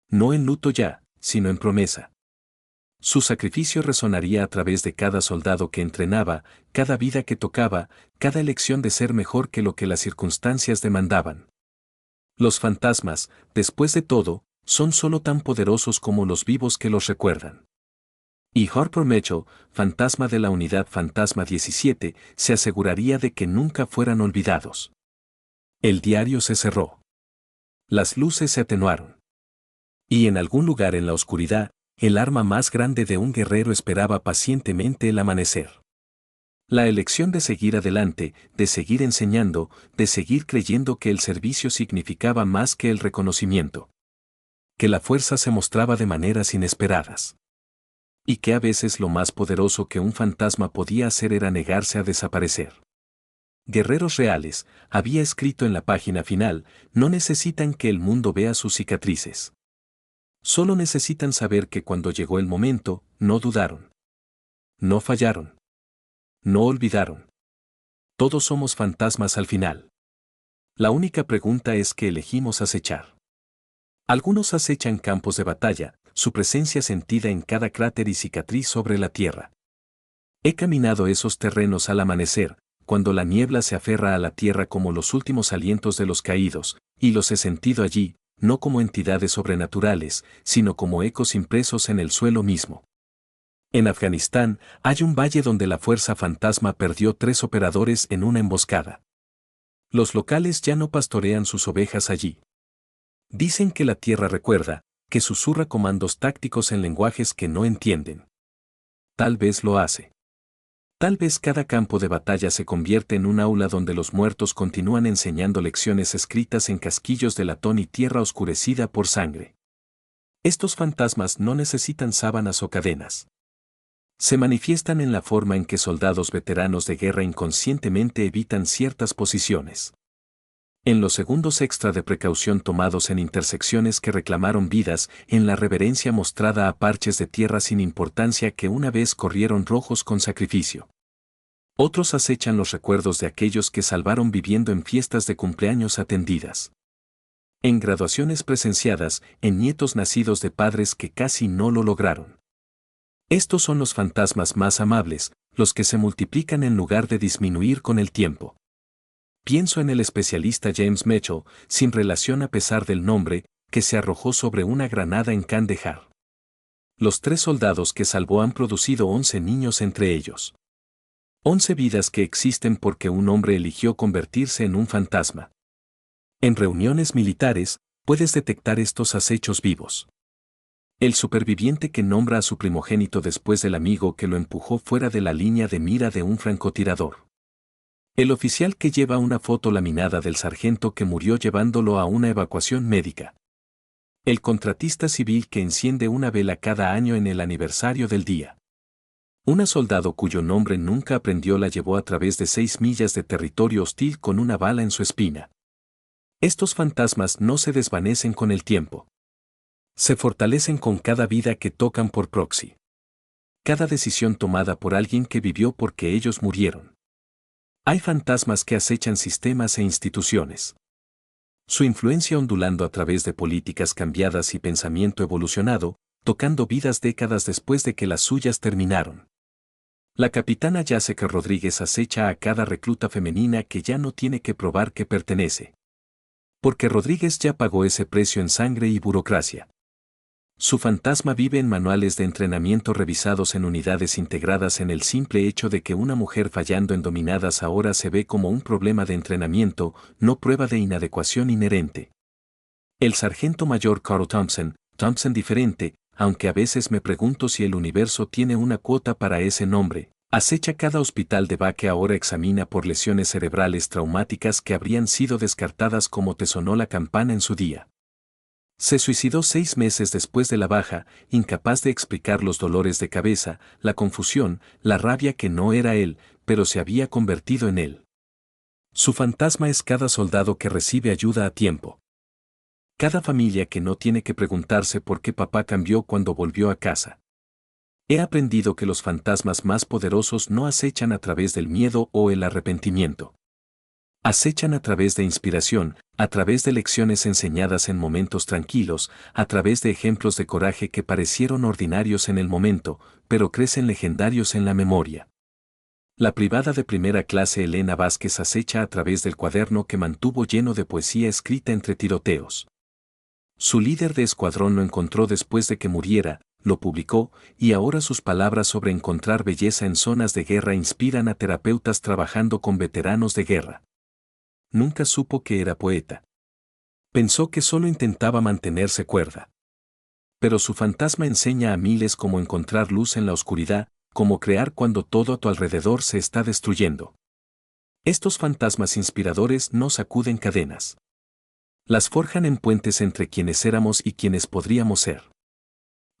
No en luto ya, sino en promesa. Su sacrificio resonaría a través de cada soldado que entrenaba, cada vida que tocaba, cada elección de ser mejor que lo que las circunstancias demandaban. Los fantasmas, después de todo, son solo tan poderosos como los vivos que los recuerdan. Y Harper Mitchell, fantasma de la unidad Fantasma 17, se aseguraría de que nunca fueran olvidados. El diario se cerró. Las luces se atenuaron. Y en algún lugar en la oscuridad, el arma más grande de un guerrero esperaba pacientemente el amanecer. La elección de seguir adelante, de seguir enseñando, de seguir creyendo que el servicio significaba más que el reconocimiento. Que la fuerza se mostraba de maneras inesperadas. Y que a veces lo más poderoso que un fantasma podía hacer era negarse a desaparecer. Guerreros reales, había escrito en la página final, no necesitan que el mundo vea sus cicatrices. Solo necesitan saber que cuando llegó el momento, no dudaron. No fallaron. No olvidaron. Todos somos fantasmas al final. La única pregunta es qué elegimos acechar. Algunos acechan campos de batalla, su presencia sentida en cada cráter y cicatriz sobre la tierra. He caminado esos terrenos al amanecer, cuando la niebla se aferra a la tierra como los últimos alientos de los caídos, y los he sentido allí, no como entidades sobrenaturales, sino como ecos impresos en el suelo mismo. En Afganistán, hay un valle donde la fuerza fantasma perdió 3 operadores en una emboscada. Los locales ya no pastorean sus ovejas allí. Dicen que la tierra recuerda, que susurra comandos tácticos en lenguajes que no entienden. Tal vez lo hace. Tal vez cada campo de batalla se convierte en un aula donde los muertos continúan enseñando lecciones escritas en casquillos de latón y tierra oscurecida por sangre. Estos fantasmas no necesitan sábanas o cadenas. Se manifiestan en la forma en que soldados veteranos de guerra inconscientemente evitan ciertas posiciones. En los segundos extra de precaución tomados en intersecciones que reclamaron vidas, en la reverencia mostrada a parches de tierra sin importancia que una vez corrieron rojos con sacrificio. Otros acechan los recuerdos de aquellos que salvaron viviendo en fiestas de cumpleaños atendidas. En graduaciones presenciadas, en nietos nacidos de padres que casi no lo lograron. Estos son los fantasmas más amables, los que se multiplican en lugar de disminuir con el tiempo. Pienso en el especialista James Mitchell, sin relación a pesar del nombre, que se arrojó sobre una granada en Kandahar. Los 3 soldados que salvó han producido 11 niños entre ellos. 11 vidas que existen porque un hombre eligió convertirse en un fantasma. En reuniones militares, puedes detectar estos acechos vivos. El superviviente que nombra a su primogénito después del amigo que lo empujó fuera de la línea de mira de un francotirador. El oficial que lleva una foto laminada del sargento que murió llevándolo a una evacuación médica. El contratista civil que enciende una vela cada año en el aniversario del día. Una soldado cuyo nombre nunca aprendió la llevó a través de 6 millas de territorio hostil con una bala en su espina. Estos fantasmas no se desvanecen con el tiempo. Se fortalecen con cada vida que tocan por proxy. Cada decisión tomada por alguien que vivió porque ellos murieron. Hay fantasmas que acechan sistemas e instituciones. Su influencia ondulando a través de políticas cambiadas y pensamiento evolucionado, tocando vidas décadas después de que las suyas terminaron. La capitana Jessica Rodríguez acecha a cada recluta femenina que ya no tiene que probar que pertenece. Porque Rodríguez ya pagó ese precio en sangre y burocracia. Su fantasma vive en manuales de entrenamiento revisados en unidades integradas en el simple hecho de que una mujer fallando en dominadas ahora se ve como un problema de entrenamiento, no prueba de inadecuación inherente. El sargento mayor Carl Thompson diferente, aunque a veces me pregunto si el universo tiene una cuota para ese nombre, acecha cada hospital de Va que ahora examina por lesiones cerebrales traumáticas que habrían sido descartadas como te sonó la campana en su día. Se suicidó 6 meses después de la baja, incapaz de explicar los dolores de cabeza, la confusión, la rabia que no era él, pero se había convertido en él. Su fantasma es cada soldado que recibe ayuda a tiempo. Cada familia que no tiene que preguntarse por qué papá cambió cuando volvió a casa. He aprendido que los fantasmas más poderosos no acechan a través del miedo o el arrepentimiento. Acechan a través de inspiración, a través de lecciones enseñadas en momentos tranquilos, a través de ejemplos de coraje que parecieron ordinarios en el momento, pero crecen legendarios en la memoria. La privada de primera clase Elena Vázquez acecha a través del cuaderno que mantuvo lleno de poesía escrita entre tiroteos. Su líder de escuadrón lo encontró después de que muriera, lo publicó, y ahora sus palabras sobre encontrar belleza en zonas de guerra inspiran a terapeutas trabajando con veteranos de guerra. Nunca supo que era poeta. Pensó que solo intentaba mantenerse cuerda. Pero su fantasma enseña a miles cómo encontrar luz en la oscuridad, cómo crear cuando todo a tu alrededor se está destruyendo. Estos fantasmas inspiradores no sacuden cadenas. Las forjan en puentes entre quienes éramos y quienes podríamos ser.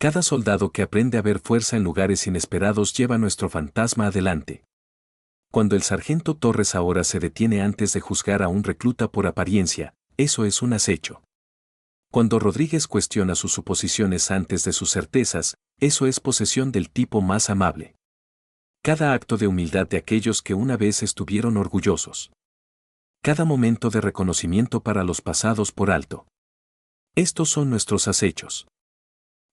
Cada soldado que aprende a ver fuerza en lugares inesperados lleva nuestro fantasma adelante. Cuando el sargento Torres ahora se detiene antes de juzgar a un recluta por apariencia, eso es un acecho. Cuando Rodríguez cuestiona sus suposiciones antes de sus certezas, eso es posesión del tipo más amable. Cada acto de humildad de aquellos que una vez estuvieron orgullosos. Cada momento de reconocimiento para los pasados por alto. Estos son nuestros acechos.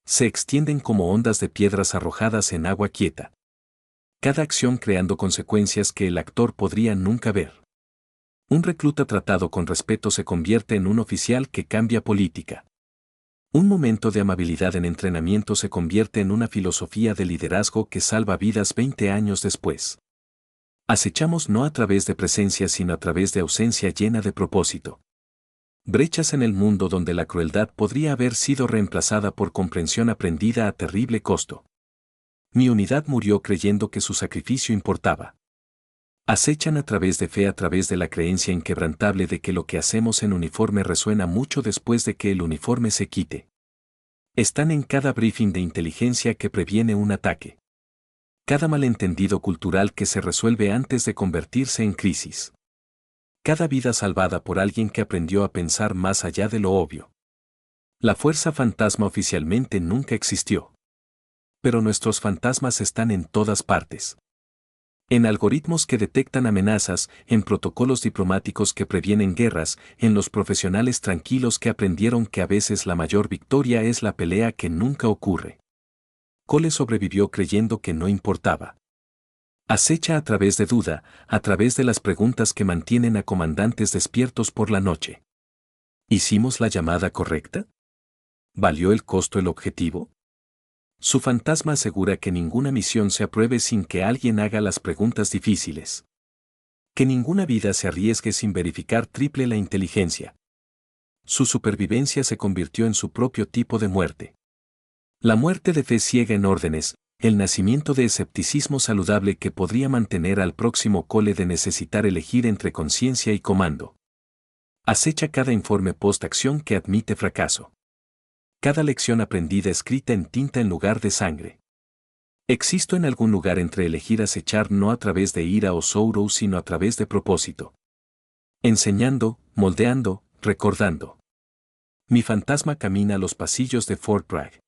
Se extienden como ondas de piedras arrojadas en agua quieta. Cada acción creando consecuencias que el actor podría nunca ver. Un recluta tratado con respeto se convierte en un oficial que cambia política. Un momento de amabilidad en entrenamiento se convierte en una filosofía de liderazgo que salva vidas 20 años después. Acechamos no a través de presencia sino a través de ausencia llena de propósito. Brechas en el mundo donde la crueldad podría haber sido reemplazada por comprensión aprendida a terrible costo. Mi unidad murió creyendo que su sacrificio importaba. Acechan a través de fe, a través de la creencia inquebrantable de que lo que hacemos en uniforme resuena mucho después de que el uniforme se quite. Están en cada briefing de inteligencia que previene un ataque. Cada malentendido cultural que se resuelve antes de convertirse en crisis. Cada vida salvada por alguien que aprendió a pensar más allá de lo obvio. La fuerza fantasma oficialmente nunca existió. Pero nuestros fantasmas están en todas partes. En algoritmos que detectan amenazas, en protocolos diplomáticos que previenen guerras, en los profesionales tranquilos que aprendieron que a veces la mayor victoria es la pelea que nunca ocurre. Cole sobrevivió creyendo que no importaba. Acecha a través de duda, a través de las preguntas que mantienen a comandantes despiertos por la noche. ¿Hicimos la llamada correcta? ¿Valió el costo el objetivo? Su fantasma asegura que ninguna misión se apruebe sin que alguien haga las preguntas difíciles. Que ninguna vida se arriesgue sin verificar triple la inteligencia. Su supervivencia se convirtió en su propio tipo de muerte. La muerte de fe ciega en órdenes, el nacimiento de escepticismo saludable que podría mantener al próximo cole de necesitar elegir entre conciencia y comando. Acecha cada informe post-acción que admite fracaso. Cada lección aprendida escrita en tinta en lugar de sangre. Existo en algún lugar entre elegir acechar no a través de ira o sorrow sino a través de propósito. Enseñando, moldeando, recordando. Mi fantasma camina los pasillos de Fort Bragg.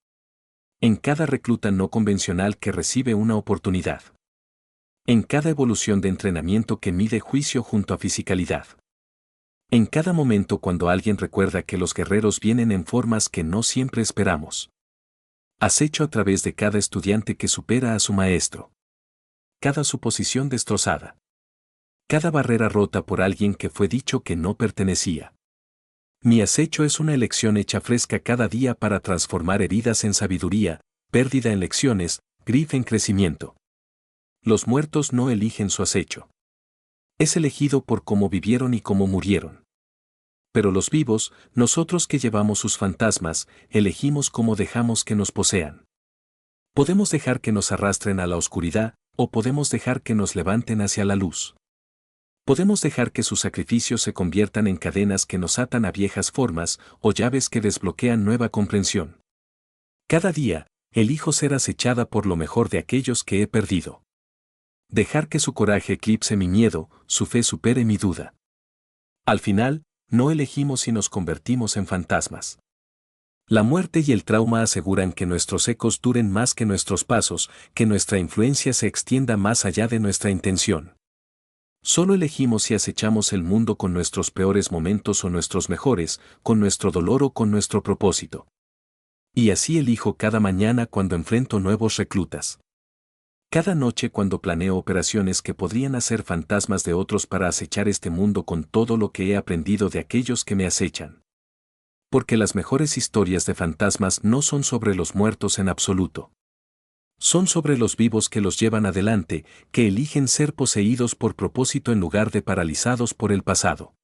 En cada recluta no convencional que recibe una oportunidad. En cada evolución de entrenamiento que mide juicio junto a fisicalidad. En cada momento cuando alguien recuerda que los guerreros vienen en formas que no siempre esperamos. Acecho a través de cada estudiante que supera a su maestro. Cada suposición destrozada. Cada barrera rota por alguien que fue dicho que no pertenecía. Mi acecho es una elección hecha fresca cada día para transformar heridas en sabiduría, pérdida en lecciones, grief en crecimiento. Los muertos no eligen su acecho. Es elegido por cómo vivieron y cómo murieron. Pero los vivos, nosotros que llevamos sus fantasmas, elegimos cómo dejamos que nos posean. Podemos dejar que nos arrastren a la oscuridad, o podemos dejar que nos levanten hacia la luz. Podemos dejar que sus sacrificios se conviertan en cadenas que nos atan a viejas formas, o llaves que desbloquean nueva comprensión. Cada día, elijo ser acechada por lo mejor de aquellos que he perdido. Dejar que su coraje eclipse mi miedo, su fe supere mi duda. Al final, no elegimos si nos convertimos en fantasmas. La muerte y el trauma aseguran que nuestros ecos duren más que nuestros pasos, que nuestra influencia se extienda más allá de nuestra intención. Solo elegimos si acechamos el mundo con nuestros peores momentos o nuestros mejores, con nuestro dolor o con nuestro propósito. Y así elijo cada mañana cuando enfrento nuevos reclutas. Cada noche cuando planeo operaciones que podrían hacer fantasmas de otros para acechar este mundo con todo lo que he aprendido de aquellos que me acechan. Porque las mejores historias de fantasmas no son sobre los muertos en absoluto. Son sobre los vivos que los llevan adelante, que eligen ser poseídos por propósito en lugar de paralizados por el pasado.